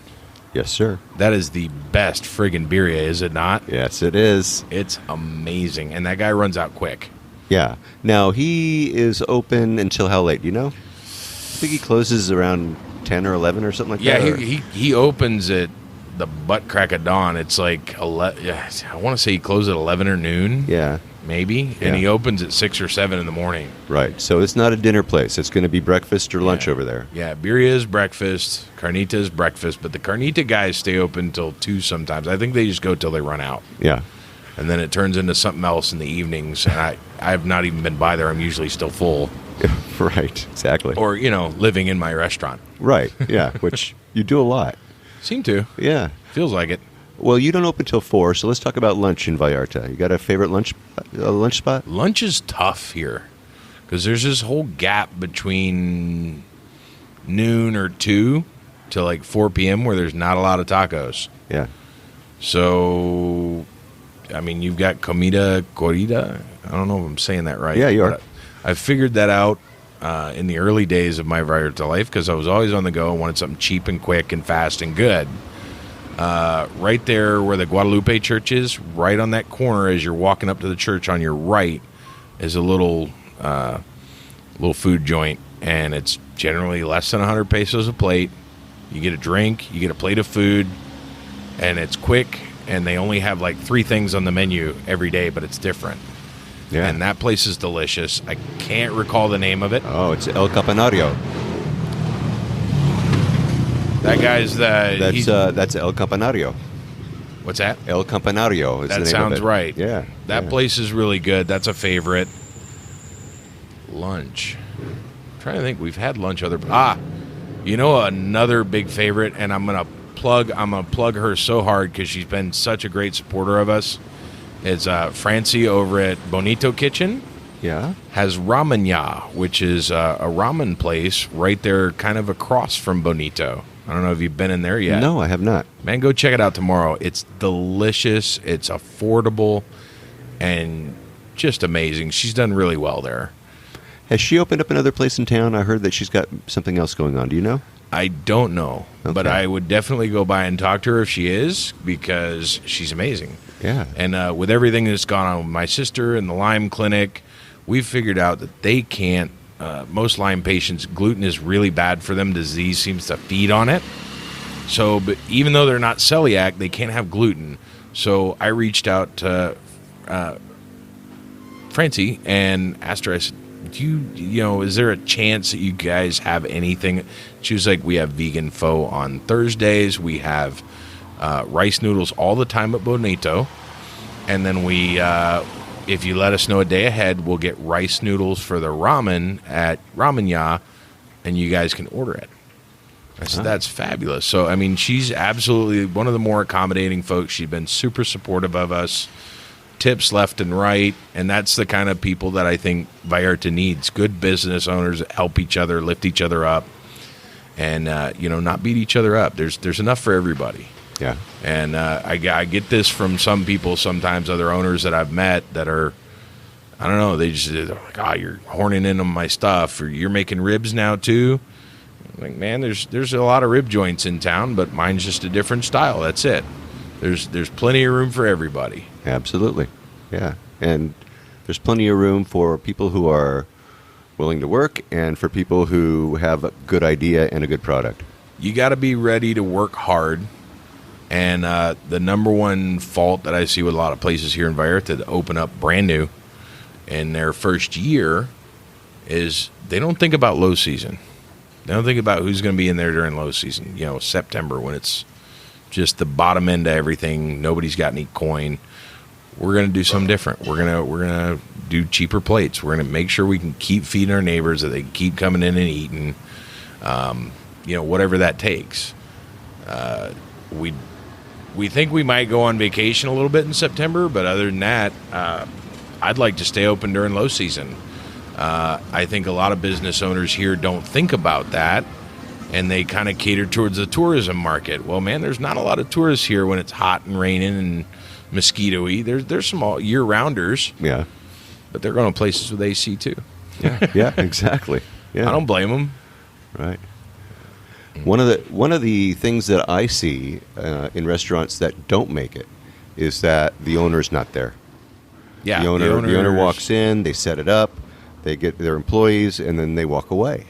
Yes, sir. That is the best friggin' birria, is it not? Yes, it is. It's amazing, and that guy runs out quick. Yeah. Now, he is open until how late? Do you know? I think he closes around 10 or 11 or something like that. Yeah, he opens at the butt crack of dawn. It's like, I want to say he closes at 11 or noon. Yeah. Maybe. And he opens at 6 or 7 in the morning. Right. So it's not a dinner place. It's going to be breakfast or lunch over there. Yeah. Birria is breakfast. Carnita is breakfast. But the carnita guys stay open till 2 sometimes. I think they just go till they run out. Yeah. And then it turns into something else in the evenings. And I have not even been by there. I'm usually still full. Right. Exactly. Or, living in my restaurant. Right. Yeah. Which you do a lot. Seem to. Yeah. Feels like it. Well, you don't open till 4, so let's talk about lunch in Vallarta. You got a favorite lunch spot? Lunch is tough here because there's this whole gap between noon or 2 to like 4 p.m. where there's not a lot of tacos. Yeah. So, I mean, you've got comida corrida. I don't know if I'm saying that right. Yeah, you are. But I figured that out in the early days of my Vallarta life because I was always on the go and wanted something cheap and quick and fast and good. Right there where the Guadalupe church is, right on that corner as you're walking up to the church on your right, is a little food joint, and it's generally less than 100 pesos a plate. You get a drink, you get a plate of food, and it's quick, and they only have like 3 things on the menu every day, but it's different. Yeah. And that place is delicious. I can't recall the name of it. Oh, it's El Campanario. That guy's That's El Campanario. what's that? El Campanario is the name That of sounds it. right. Yeah. That yeah. place is really good. That's a favorite. Lunch. I'm trying to think. We've had lunch other. Another big favorite, and I'm gonna plug her so hard because she's been such a great supporter of us. Is Francie over at Bonito Kitchen. Yeah. Has Ramanya, which is a ramen place right there, kind of across from Bonito. I don't know if you've been in there yet. No, I have not. Man, go check it out tomorrow. It's delicious. It's affordable and just amazing. She's done really well there. Has she opened up another place in town? I heard that she's got something else going on. Do you know? I don't know, but Okay. I would definitely go by and talk to her if she is, because she's amazing. Yeah. And with everything that's gone on with my sister and the Lyme clinic, we've figured out that they can't, most Lyme patients, gluten is really bad for them. Disease seems to feed on it. So, but even though they're not celiac, they can't have gluten. So I reached out to Francie and asked her, I said, is there a chance that you guys have anything? She was like, we have vegan pho on Thursdays. We have rice noodles all the time at Bonito. And then we, if you let us know a day ahead, we'll get rice noodles for the ramen at Ramanya, and you guys can order it. I said, that's fabulous. So, I mean, she's absolutely one of the more accommodating folks. She's been super supportive of us. Tips left and right, and that's the kind of people that I think Vallarta needs. Good business owners that help each other, lift each other up, and not beat each other up. There's enough for everybody. Yeah. And I get this from some people sometimes, other owners that I've met that are, I don't know, they're like, you're horning in on my stuff, or you're making ribs now too. I'm like, man, there's a lot of rib joints in town, but mine's just a different style. That's it. There's plenty of room for everybody. Absolutely. Yeah. And there's plenty of room for people who are willing to work and for people who have a good idea and a good product. You got to be ready to work hard. And the number one fault that I see with a lot of places here in Vallarta that open up brand new in their first year is they don't think about low season. They don't think about who's going to be in there during low season. September, when it's just the bottom end of everything. Nobody's got any coin. We're going to do something different. We're gonna do cheaper plates. We're going to make sure we can keep feeding our neighbors, that they can keep coming in and eating. Whatever that takes. We think we might go on vacation a little bit in September, but other than that, I'd like to stay open during low season. I think a lot of business owners here don't think about that, and they kind of cater towards the tourism market. Well, man, there's not a lot of tourists here when it's hot and raining and mosquito-y. There's some all year-rounders. Yeah. But they're going to places with AC too. Yeah, exactly. Yeah. I don't blame them. Right. One of the things that I see in restaurants that don't make it is that the owner's not there. Yeah, The owner walks in, they set it up, they get their employees, and then they walk away.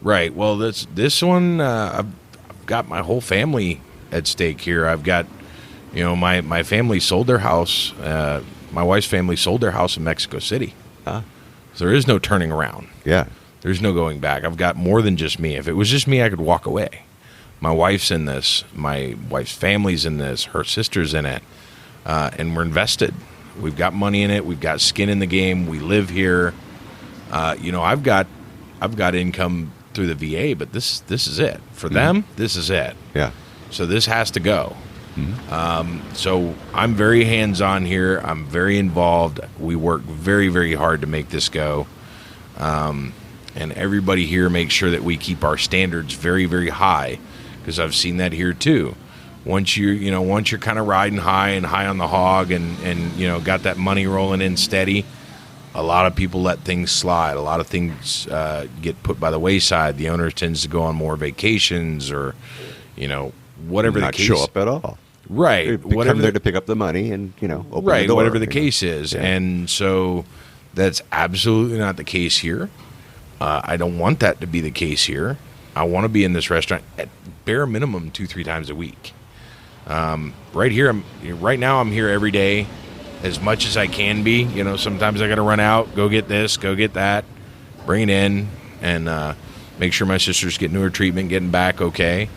Right. Well, this one, I've got my whole family at stake here. I've got, my family sold their house. My wife's family sold their house in Mexico City. Ah. So there is no turning around. Yeah. There's no going back. I've got more than just me. If it was just me, I could walk away. My wife's in this. My wife's family's in this. Her sister's in it. And we're invested. We've got money in it. We've got skin in the game. We live here. I've got income through the VA, but this is it. For them, this is it. Yeah. So this has to go. So I'm very hands-on here. I'm very involved. We work very, very hard to make this go. And everybody here makes sure that we keep our standards very, very high, because I've seen that here too. once you're kind of riding high and high on the hog and got that money rolling in steady, a lot of people let things slide. A lot of things get put by the wayside. The owner tends to go on more vacations or, whatever Not the case. show up at all. Right. They come there to pick up the money and, open the door. Whatever the case is. Yeah. And so that's absolutely not the case here. I don't want that to be the case here. I want to be in this restaurant at bare minimum 2-3 times a week. Right now I'm here every day as much as I can be. Sometimes I got to run out, go get this, go get that, bring it in, and make sure my sister's getting her treatment, getting back okay.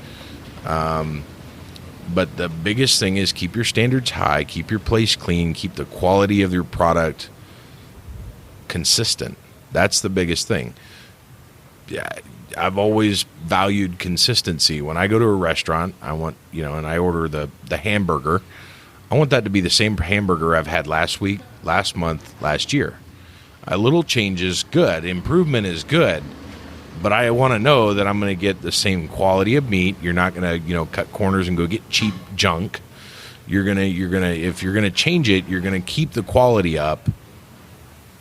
But the biggest thing is keep your standards high, keep your place clean, keep the quality of your product consistent. That's the biggest thing. Yeah, I've always valued consistency. When I go to a restaurant, I want, and I order the hamburger, I want that to be the same hamburger I've had last week, last month, last year. A little change is good. Improvement is good. But I want to know that I'm going to get the same quality of meat. You're not going to, cut corners and go get cheap junk. If you're going to change it, you're going to keep the quality up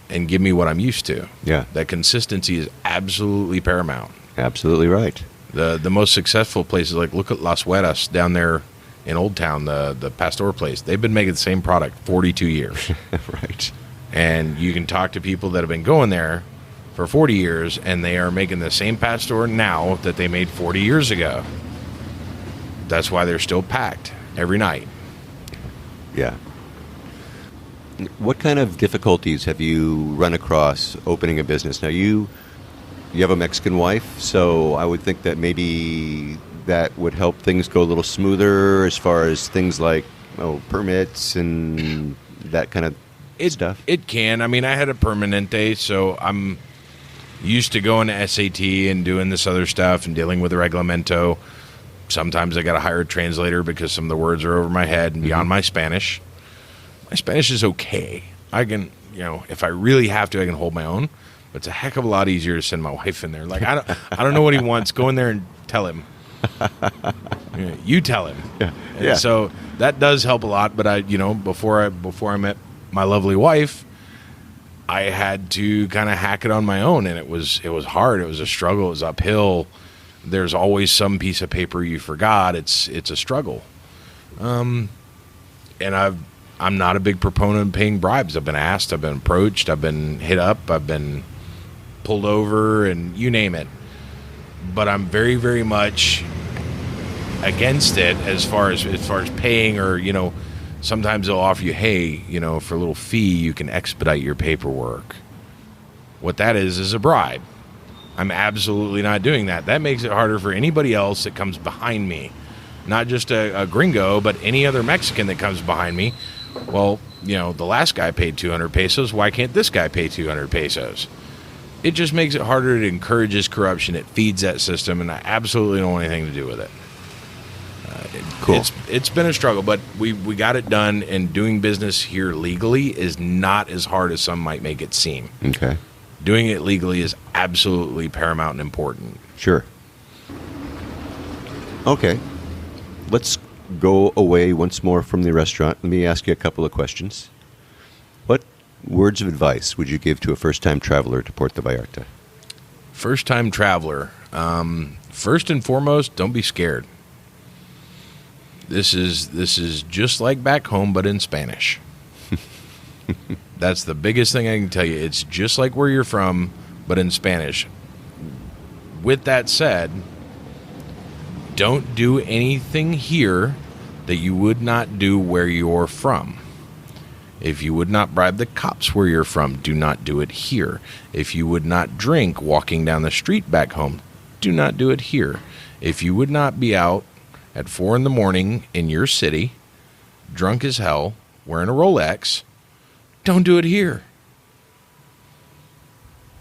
and give me what I'm used to. Yeah. That consistency is absolutely paramount. Absolutely right. The most successful places, like look at Las Hueras down there in Old Town, the Pastor place. They've been making the same product 42 years. Right. And you can talk to people that have been going there for 40 years, and they are making the same pastor now that they made 40 years ago. That's why they're still packed every night. Yeah. What kind of difficulties have you run across opening a business? Now, you have a Mexican wife, so I would think that maybe that would help things go a little smoother as far as things like permits and that kind of stuff. It can. I mean, I had a Permanente, so I'm used to going to SAT and doing this other stuff and dealing with the Reglamento. Sometimes I got to hire a translator because some of the words are over my head and beyond my Spanish. My Spanish is okay. I can, if I really have to, I can hold my own. But it's a heck of a lot easier to send my wife in there. Like, I don't know what he wants. Go in there and tell him. You tell him. Yeah. And so that does help a lot. But before I met my lovely wife, I had to kind of hack it on my own, and it was hard. It was a struggle. It was uphill. There's always some piece of paper you forgot. It's a struggle. And I'm not a big proponent of paying bribes. I've been asked, I've been approached, I've been hit up, I've been pulled over, and you name it. But I'm very, very much against it as far as paying, or sometimes they'll offer you, hey, for a little fee, you can expedite your paperwork. What that is a bribe. I'm absolutely not doing that. That makes it harder for anybody else that comes behind me. Not just a gringo, but any other Mexican that comes behind me. Well, the last guy paid 200 pesos. Why can't this guy pay 200 pesos? It just makes it harder. It encourages corruption. It feeds that system, and I absolutely don't want anything to do with it. Cool. It's been a struggle, but we got it done, and doing business here legally is not as hard as some might make it seem. Okay. Doing it legally is absolutely paramount and important. Sure. Okay. Let's go away once more from the restaurant. Let me ask you a couple of questions. What words of advice would you give to a first-time traveler to Puerto Vallarta? First-time traveler. First and foremost, don't be scared. This is just like back home, but in Spanish. That's the biggest thing I can tell you. It's just like where you're from, but in Spanish. With that said, don't do anything here that you would not do where you're from. If you would not bribe the cops where you're from, do not do it here. If you would not drink walking down the street back home, do not do it here. If you would not be out at 4 a.m. in your city, drunk as hell, wearing a Rolex, don't do it here.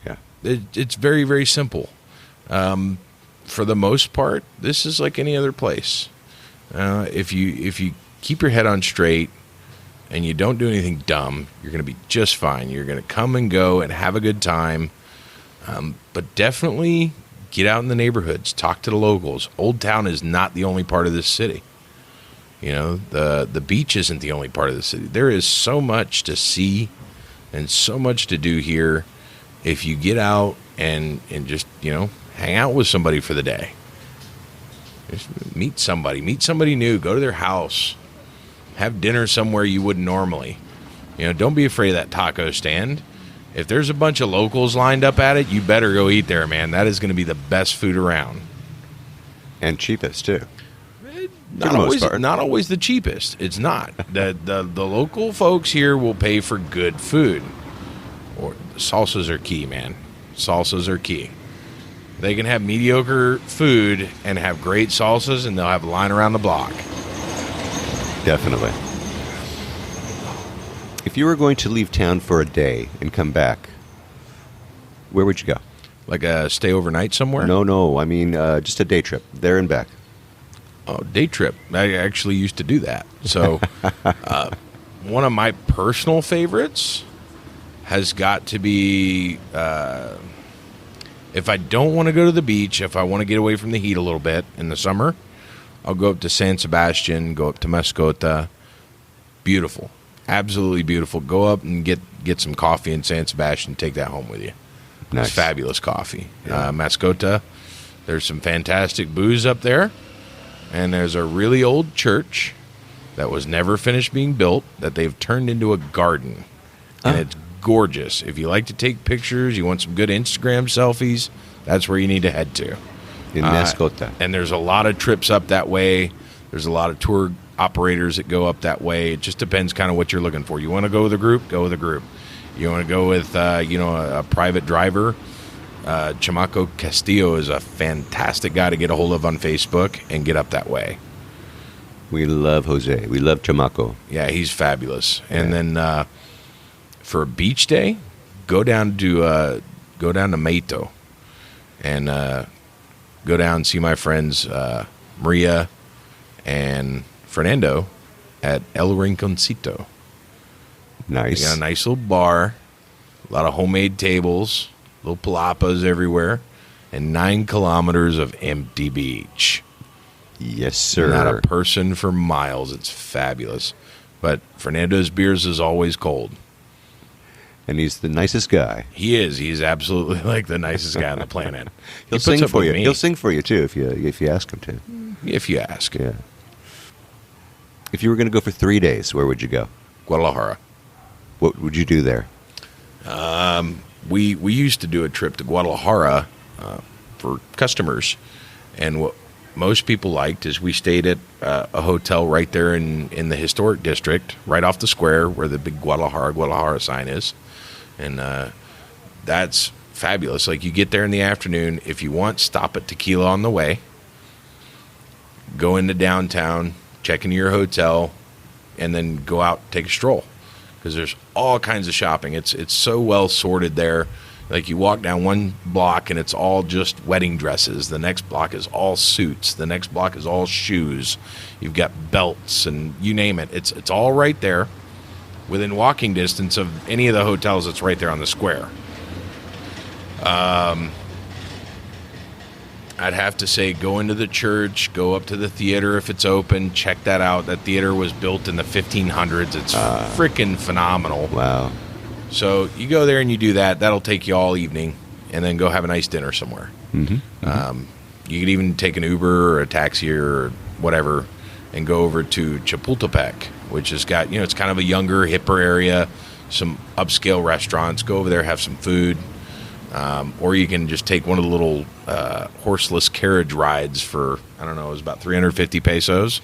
Yeah. It's very, very simple. For the most part, this is like any other place. If you keep your head on straight and you don't do anything dumb, you're going to be just fine. You're going to come and go and have a good time. But definitely get out in the neighborhoods. Talk to the locals. Old Town is not the only part of this city. The beach isn't the only part of the city. There is so much to see and so much to do here if you get out and just, hang out with somebody for the day. Just meet somebody new, go to their house, have dinner somewhere you wouldn't normally. Don't be afraid of that taco stand. If there's a bunch of locals lined up at it, you better go eat there, man. That is going to be the best food around. And cheapest, too. Not always the cheapest. It's not. The local folks here will pay for good food. Or salsas are key, man. Salsas are key. They can have mediocre food and have great salsas, and they'll have a line around the block. Definitely. If you were going to leave town for a day and come back, where would you go? Like a stay overnight somewhere? No. I mean, just a day trip, there and back. Oh, day trip. I actually used to do that. So one of my personal favorites has got to be, if I don't want to go to the beach, if I want to get away from the heat a little bit in the summer, I'll go up to San Sebastian, go up to Mascota. Beautiful. Absolutely beautiful. Go up and get some coffee in San Sebastian. Take that home with you. Nice. It's fabulous coffee. Yeah. Mascota, there's some fantastic booze up there. And there's a really old church that was never finished being built that they've turned into a garden. And it's gorgeous. If you like to take pictures, you want some good Instagram selfies, that's where you need to head to. In Mascota. And there's a lot of trips up that way. There's a lot of tour operators that go up that way. It just depends kind of what you're looking for. You want to go with a group? Go with a group. You want to go with, a private driver? Chamaco Castillo is a fantastic guy to get a hold of on Facebook and get up that way. We love Jose. We love Chamaco. Yeah, he's fabulous. Yeah. And then for a beach day, go down to Maito and go down and see my friends Maria and Fernando at El Rinconcito. Nice. They got a nice little bar, a lot of homemade tables, little palapas everywhere, and 9 kilometers of empty beach. Yes, sir. Not a person for miles. It's fabulous. But Fernando's beers is always cold. And he's the nicest guy. He is. He's absolutely like the nicest guy on the planet. He'll sing for you. He'll sing for you too if you ask him to. If you ask. Yeah. If you were going to go for 3 days, where would you go? Guadalajara. What would you do there? We used to do a trip to Guadalajara for customers, and what most people liked is we stayed at a hotel right there in the historic district, right off the square where the big Guadalajara sign is, and that's fabulous. Like, you get there in the afternoon. If you want, stop at Tequila on the way, go into downtown, check into your hotel, and then go out, take a stroll. Because there's all kinds of shopping. It's so well sorted there. Like, you walk down one block and it's all just wedding dresses. The next block is all suits. The next block is all shoes. You've got belts and you name it. It's all right there within walking distance of any of the hotels that's right there on the square. I'd have to say go into the church, go up to the theater if it's open, check that out. That theater was built in the 1500s. It's freaking phenomenal. Wow. So you go there and you do that. That'll take you all evening, and then go have a nice dinner somewhere. Mm-hmm. You could even take an Uber or a taxi or whatever and go over to Chapultepec, which has got, it's kind of a younger, hipper area, some upscale restaurants. Go over there, have some food. Or you can just take one of the little horseless carriage rides for, I don't know, it was about 350 pesos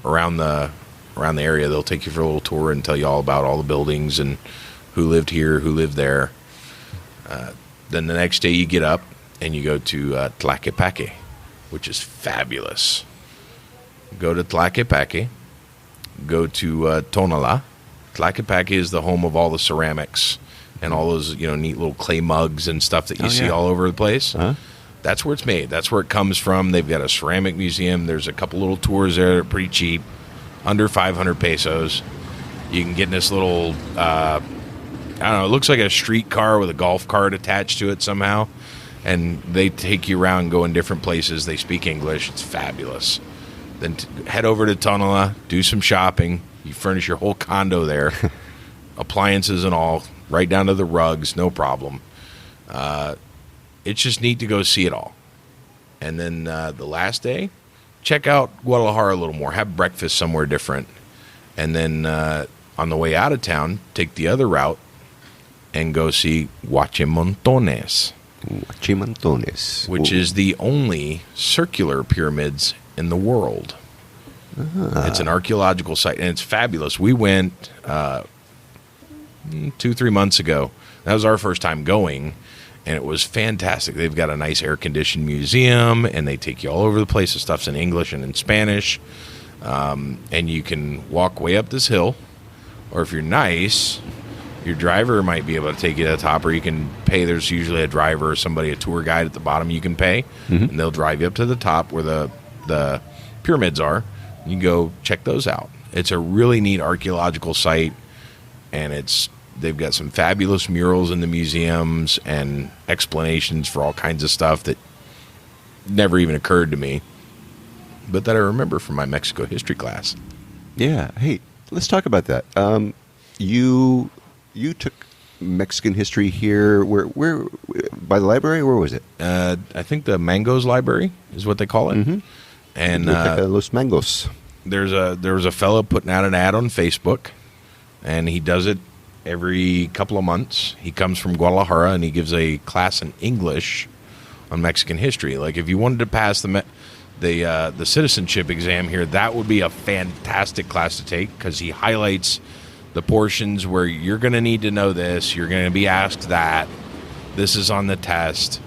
around the area. They'll take you for a little tour and tell you all about all the buildings and who lived here, who lived there. Then the next day you get up and you go to Tlaquepaque, which is fabulous. Go to Tlaquepaque, go to Tonalá. Tlaquepaque is the home of all the ceramics and all those, neat little clay mugs and stuff that you see all over the place. Uh-huh. That's where it's made. That's where it comes from. They've got a ceramic museum. There's a couple little tours there that are pretty cheap, under 500 pesos. You can get in this little, I don't know, it looks like a streetcar with a golf cart attached to it somehow. And they take you around and go in different places. They speak English. It's fabulous. Then head over to Tonala, do some shopping. You furnish your whole condo there, appliances and all, right down to the rugs, no problem. It's just neat to go see it all. And then the last day, check out Guadalajara a little more. Have breakfast somewhere different. And then on the way out of town, take the other route and go see Huachimontones. Huachimontones. Which is the only circular pyramids in the world. It's an archaeological site, and it's fabulous. We went 2-3 months ago. That was our first time going, and it was fantastic. They've got a nice air-conditioned museum, and they take you all over the place. The stuff's in English and in Spanish, and you can walk way up this hill, or if you're nice, your driver might be able to take you to the top, or you can pay. There's usually a driver or somebody, a tour guide at the bottom you can pay, and they'll drive you up to the top where the pyramids are. You can go check those out. It's a really neat archaeological site, and they've got some fabulous murals in the museums and explanations for all kinds of stuff that never even occurred to me, but that I remember from my Mexico history class. Yeah. Hey, let's talk about that. You took Mexican history here. Where by the library? Where was it? I think the Mangoes Library is what they call it. Mm-hmm. And Los Mangos. there was a fellow putting out an ad on Facebook, and he does it every couple of months. He comes from Guadalajara, and he gives a class in English on Mexican history. Like, if you wanted to pass the citizenship exam here, that would be a fantastic class to take, because he highlights the portions where you're going to need to know this, you're going to be asked that, this is on the test,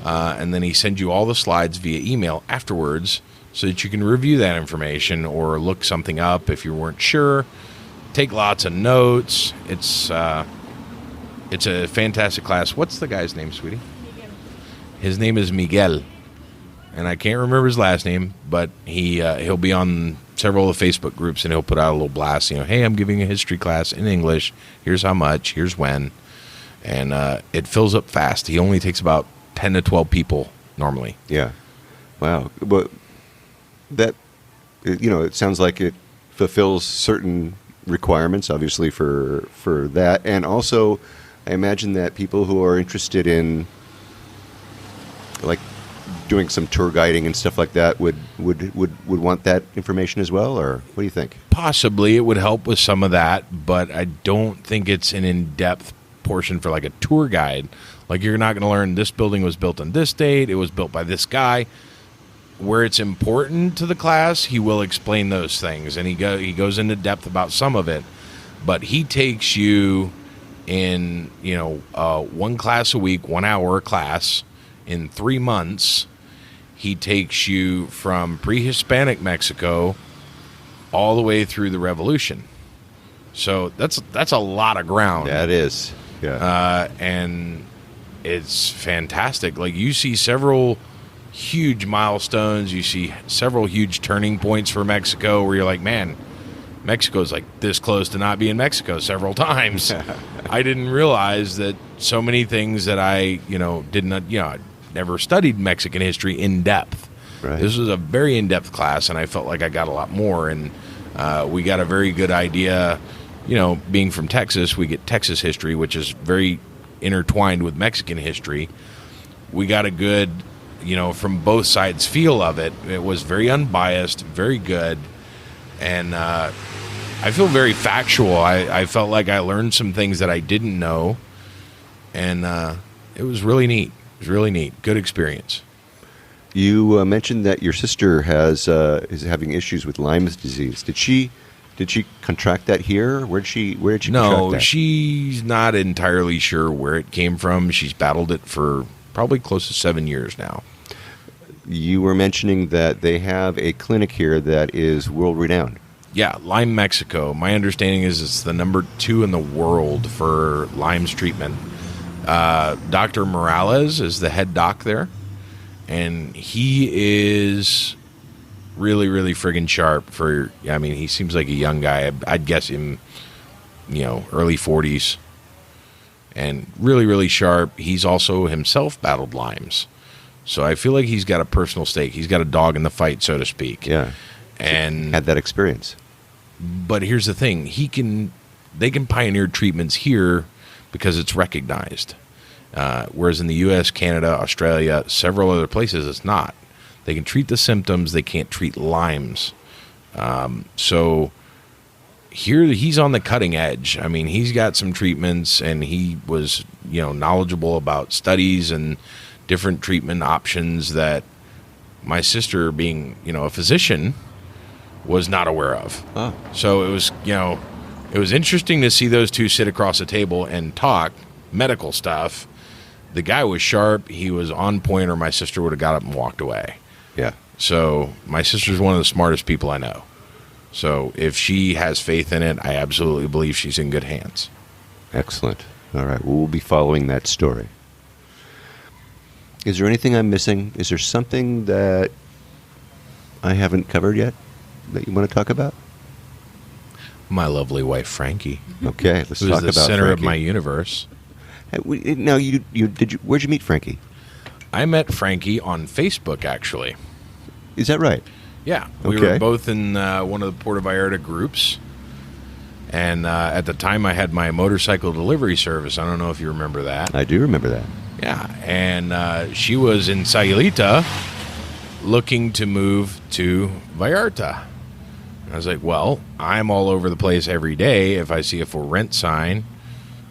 and then he sends you all the slides via email afterwards so that you can review that information or look something up if you weren't sure. Take lots of notes. It's a fantastic class. What's the guy's name, sweetie? Miguel. His name is Miguel, and I can't remember his last name, but he'll be on several of the Facebook groups, and he'll put out a little blast, hey, I'm giving a history class in English. Here's how much. Here's when. And it fills up fast. He only takes about 10 to 12 people normally. Yeah. Wow. But that, it sounds like it fulfills certain requirements, obviously, for that. And also, I imagine that people who are interested in, like, doing some tour guiding and stuff like that would want that information as well, or what do you think? Possibly. It would help with some of that, but I don't think it's an in-depth portion for, like, a tour guide. Like, you're not going to learn this building was built on this date, it was built by this guy. Where it's important to the class, he will explain those things, and he goes into depth about some of it. But he takes you in, one class a week, 1 hour class, in 3 months. He takes you from pre-Hispanic Mexico all the way through the Revolution. So that's a lot of ground. That is, yeah. And it's fantastic. Like, you see several huge milestones. You see several huge turning points for Mexico where you're like, man, Mexico's like this close to not being Mexico several times. I didn't realize that so many things that I, I never studied Mexican history in depth. Right. This was a very in-depth class, and I felt like I got a lot more, and we got a very good idea. Being from Texas, we get Texas history, which is very intertwined with Mexican history. We got a good, from both sides feel of it. It was very unbiased, very good, and I feel very factual. I felt like I learned some things that I didn't know, and it was really neat. It was really neat. Good experience. You mentioned that your sister is having issues with Lyme's disease. Did she contract that here? Where did she contract that? No, she's not entirely sure where it came from. She's battled it for probably close to 7 years now. You were mentioning that they have a clinic here that is world-renowned. Yeah, Lyme, Mexico. My understanding is it's the number 2 in the world for Lyme's treatment. Dr. Morales is the head doc there, and he is really, really friggin' sharp he seems like a young guy. I'd guess him, early 40s, and really, really sharp. He's also himself battled Lyme's. So I feel like he's got a personal stake. He's got a dog in the fight, so to speak. Yeah. And Had that experience. but here's the thing: they can pioneer treatments here because it's recognized. Whereas in the U.S., Canada, Australia, several other places, it's not. They can treat the symptoms; they can't treat Lyme's. So here, he's on the cutting edge. I mean, he's got some treatments, and he was, knowledgeable about studies and different treatment options that my sister, being, a physician, was not aware of. Oh. So it was interesting to see those two sit across the table and talk medical stuff. The guy was sharp. He was on point, or my sister would have got up and walked away. Yeah. So my sister's one of the smartest people I know. So if she has faith in it, I absolutely believe she's in good hands. Excellent. All right. Well, we'll be following that story. Is there anything I'm missing? Is there something that I haven't covered yet that you want to talk about? My lovely wife, Frankie. Okay, let's who's talk the about center Frankie. of my universe. Now, where'd you meet Frankie? I met Frankie on Facebook, actually. Is that right? Yeah, we Okay. were both in one of the Puerto Vallarta groups. And at the time, I had my motorcycle delivery service. I don't know if you remember that. I do remember that. Yeah, and she was in Sayulita looking to move to Vallarta. I was like, well, I'm all over the place every day. If I see a for rent sign,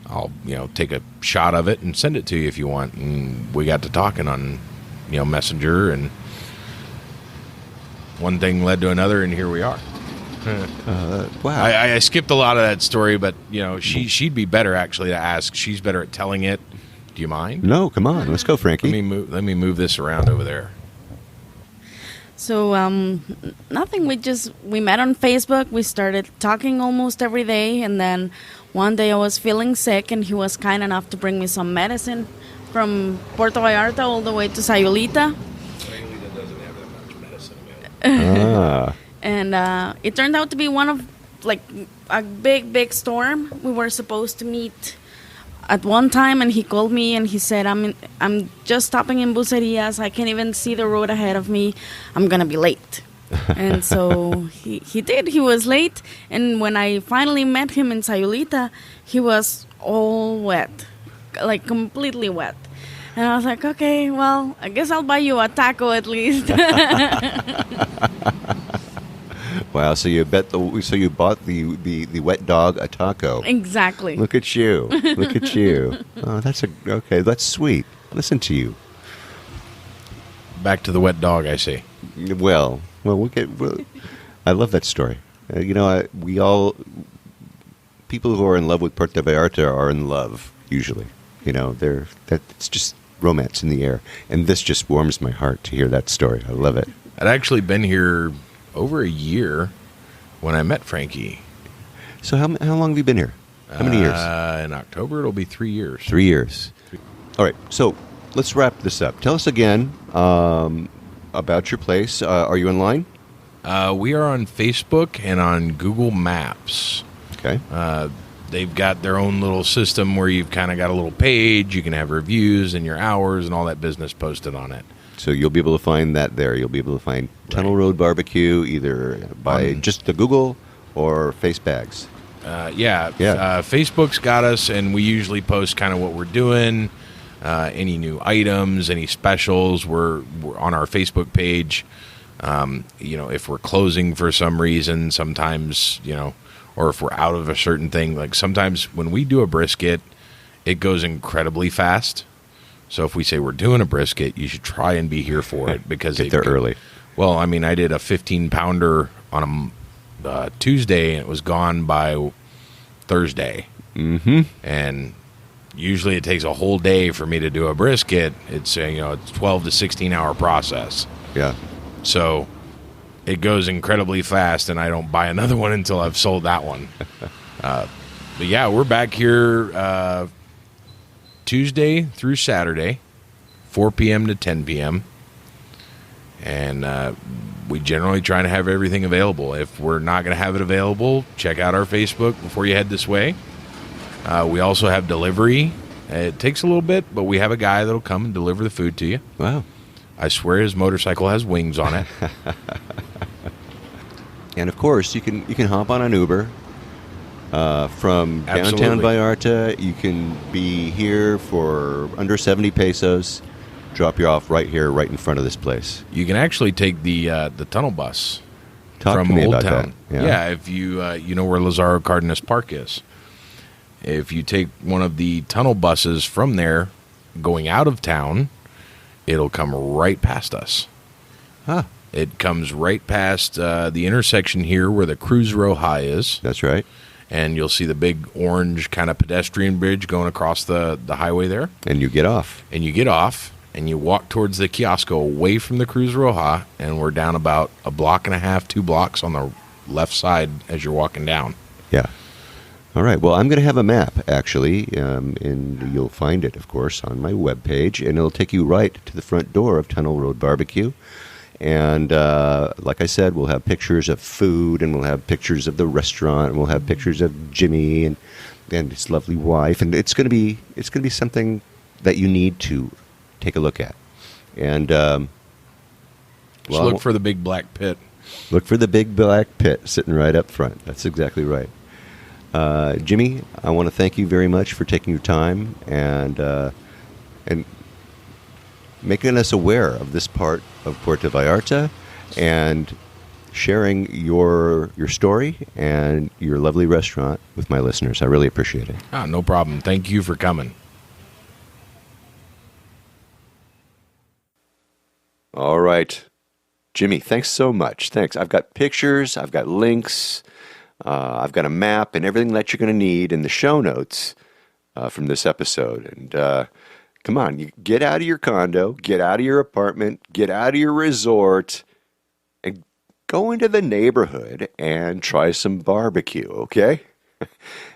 I'll, take a shot of it and send it to you if you want. And we got to talking on, Messenger, and one thing led to another, and here we are. Wow. I skipped a lot of that story, but, she'd be better actually to ask. She's better at telling it. Do you mind? No, come on. Let's go, Frankie. Let me move this around over there. So, nothing. We met on Facebook. We started talking almost every day. And then one day I was feeling sick, and he was kind enough to bring me some medicine from Puerto Vallarta all the way to Sayulita. Sayulita doesn't have that much medicine available. And it turned out to be one of, a big storm. We were supposed to meet at one time, and he called me and he said, I'm just stopping in Bucerias. I can't even see the road ahead of me. I'm going to be late. And so he did. He was late. And when I finally met him in Sayulita, he was all wet, completely wet. And I was like, okay, well, I guess I'll buy you a taco at least. Wow. So you bought the wet dog a taco. Exactly. Look at you. Look at you. Oh, okay. That's sweet. Listen to you. Back to the wet dog, I see. Well, I love that story. People who are in love with Puerto Vallarta are in love usually. It's just romance in the air, and this just warms my heart to hear that story. I love it. I'd actually been here over a year when I met Frankie. So how long have you been here? How many years? In October, it'll be 3 years. 3 years. All right. So let's wrap this up. Tell us again about your place. Are you online? We are on Facebook and on Google Maps. Okay. They've got their own little system where you've kind of got a little page. You can have reviews and your hours and all that business posted on it. So you'll be able to find that there. You'll be able to find Tunnel Road Barbecue either by just the Google or Face Bags. Facebook's got us, and we usually post kind of what we're doing, any new items, any specials. We're on our Facebook page. If we're closing for some reason, sometimes, or if we're out of a certain thing. Like sometimes when we do a brisket, it goes incredibly fast. So if we say we're doing a brisket, you should try and be here for it because Get there early. Well, I mean, I did a 15-pounder on a Tuesday, and it was gone by Thursday. Mm-hmm. And usually it takes a whole day for me to do a brisket. It's a 12 to 16-hour process. Yeah. So it goes incredibly fast, and I don't buy another one until I've sold that one. But yeah, we're back here Tuesday through Saturday, 4 p.m. to 10 p.m. And we generally try to have everything available. If we're not going to have it available, check out our Facebook before you head this way. We also have delivery. It takes a little bit, but we have a guy that'll come and deliver the food to you. Wow. I swear his motorcycle has wings on it. And of course, you can hop on an Uber from downtown Absolutely. Vallarta. You can be here for under 70 pesos. Drop you off right here, right in front of this place. You can actually take the tunnel bus Talk from to me Old about Town. that. Yeah, if you know where Lazaro Cardenas Park is. If you take one of the tunnel buses from there going out of town, it'll come right past us. Huh. It comes right past the intersection here where the Cruz Roja is. That's right. And you'll see the big orange kind of pedestrian bridge going across the highway there. And you get off. And you get off, and you walk towards the Kiosk away from the Cruz Roja, and we're down about a block and a half, 2 blocks on the left side as you're walking down. Yeah. All right. Well, I'm going to have a map, actually, and you'll find it, of course, on my webpage, and it'll take you right to the front door of Tunnel Road Barbecue. And like I said, we'll have pictures of food, and we'll have pictures of the restaurant, and we'll have pictures of Jimmy and his lovely wife, and it's going to be something that you need to take a look at. And Just look for the big black pit. Look for the big black pit sitting right up front. That's exactly right. Jimmy, I want to thank you very much for taking your time and making us aware of this part of Puerto Vallarta and sharing your story and your lovely restaurant with my listeners. I really appreciate it. No problem. Thank you for coming. All right. Jimmy, thanks so much. Thanks. I've got pictures, I've got links, I've got a map and everything that you're going to need in the show notes from this episode. And come on, you get out of your condo, get out of your apartment, get out of your resort, and go into the neighborhood and try some barbecue, okay?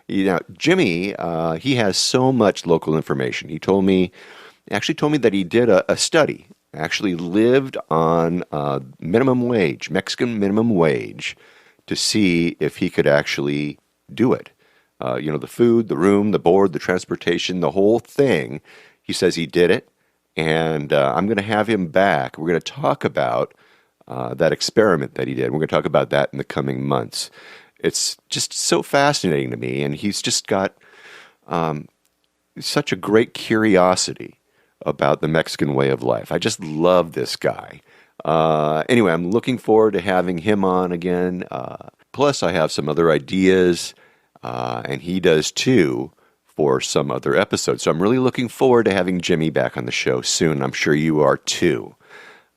Jimmy, he has so much local information. He actually told me that he did a study, actually lived on minimum wage, Mexican minimum wage, to see if he could actually do it. The food, the room, the board, the transportation, the whole thing. He says he did it, and I'm going to have him back. We're going to talk about that experiment that he did. We're going to talk about that in the coming months. It's just so fascinating to me, and he's just got such a great curiosity about the Mexican way of life. I just love this guy. Anyway, I'm looking forward to having him on again. Plus, I have some other ideas, and he does too, for some other episodes. So I'm really looking forward to having Jimmy back on the show soon. I'm sure you are too.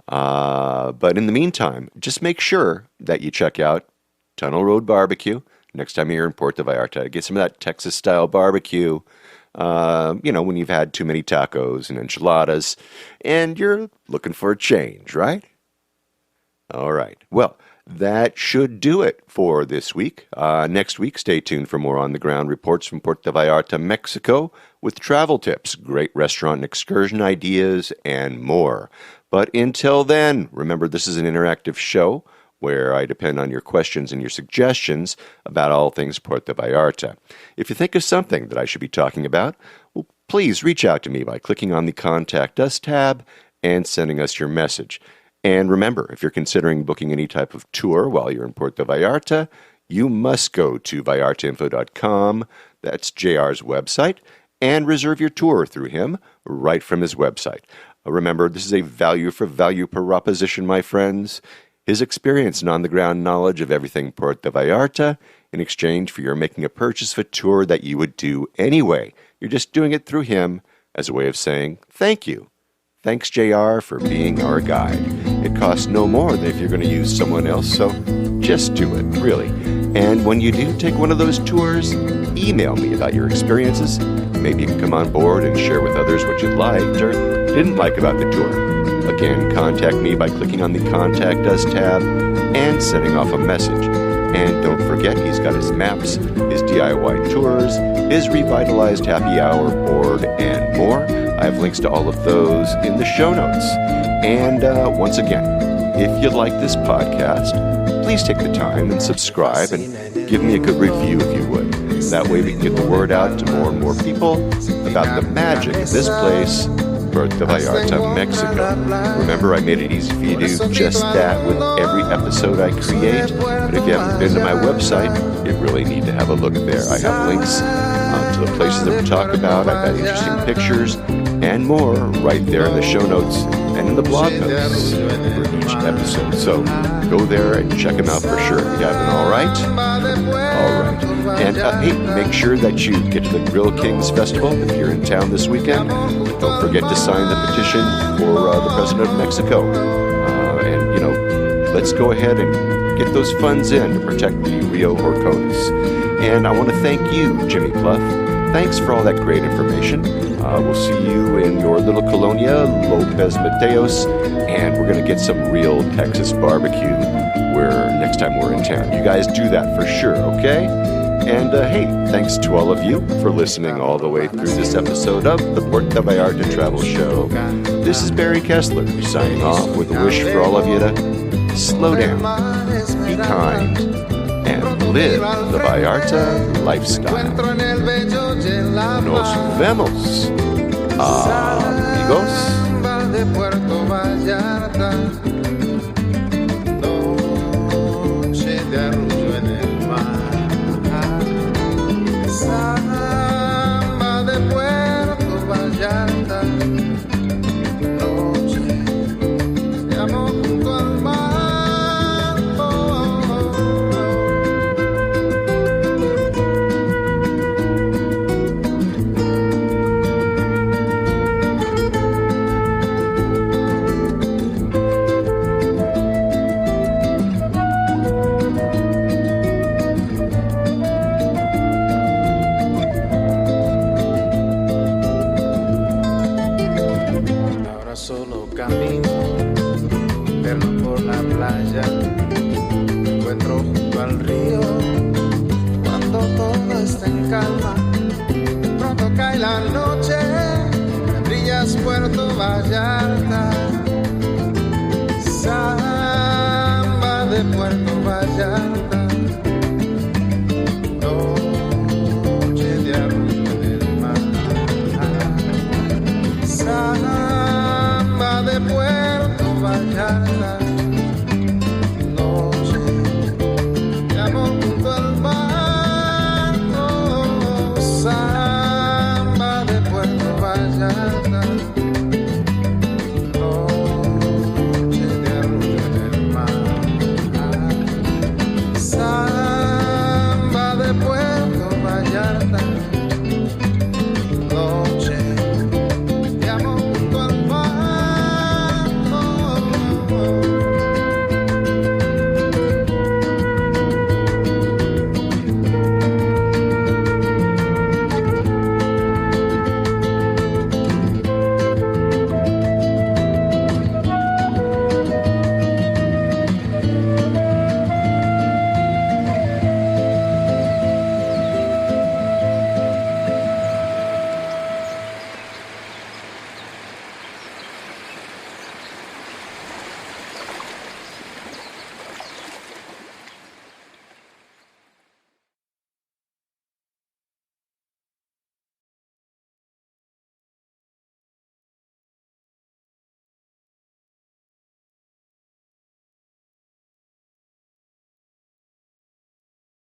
But in the meantime, just make sure that you check out Tunnel Road Barbecue next time you're in Puerto Vallarta. Get some of that Texas-style barbecue. When you've had too many tacos and enchiladas, and you're looking for a change, right? All right. Well, that should do it for this week. Next week, stay tuned for more on-the-ground reports from Puerto Vallarta, Mexico, with travel tips, great restaurant and excursion ideas, and more. But until then, remember, this is an interactive show where I depend on your questions and your suggestions about all things Puerto Vallarta. If you think of something that I should be talking about, well, please reach out to me by clicking on the Contact Us tab and sending us your message. And remember, if you're considering booking any type of tour while you're in Puerto Vallarta, you must go to vallartainfo.com, that's JR's website, and reserve your tour through him right from his website. Remember, this is a value for value proposition, my friends. His experience and on-the-ground knowledge of everything Puerto Vallarta in exchange for your making a purchase of a tour that you would do anyway. You're just doing it through him as a way of saying thank you. Thanks, JR, for being our guide. It costs no more than if you're going to use someone else, so just do it, really. And when you do take one of those tours, email me about your experiences. Maybe you can come on board and share with others what you liked or didn't like about the tour. Again, contact me by clicking on the Contact Us tab and sending off a message. And don't forget, he's got his maps, his DIY tours, his revitalized happy hour board, and more. I have links to all of those in the show notes. And once again, if you like this podcast, please take the time and subscribe and give me a good review if you would. That way we can get the word out to more and more people about the magic of this place Puerto Vallarta, Mexico. Remember, I made it easy for you to do just that with every episode I create. But if you haven't been to my website, you really need to have a look there. I have links to the places that we talk about. I've got interesting pictures and more right there in the show notes and in the blog notes for each episode. So go there and check them out for sure. If you haven't, all right? All right. And hey, make sure that you get to the Grill Kings Festival if you're in town this weekend. Don't forget to sign the petition for the President of Mexico. And, you know, let's go ahead and get those funds in to protect the Rio Horcones. And I want to thank you, Jimmy Plouffe. Thanks for all that great information. We'll see you in your little colonia, Lopez Mateos, and we're going to get some real Texas barbecue next time we're in town. You guys do that for sure, okay? And hey, thanks to all of you for listening all the way through this episode of the Puerto Vallarta Travel Show. This is Barry Kessler signing off with a wish for all of you to slow down, be kind, and live the Vallarta lifestyle. Nos vemos, amigos. De Puerto Vallarta, noche de arrullo en el mar. Samba de Puerto Vallarta, noche de amor junto al mar. Solo camino, perro por la playa, me encuentro junto al río, cuando todo está en calma, pronto cae la noche, brillas Puerto Vallarta, samba de Puerto Vallarta.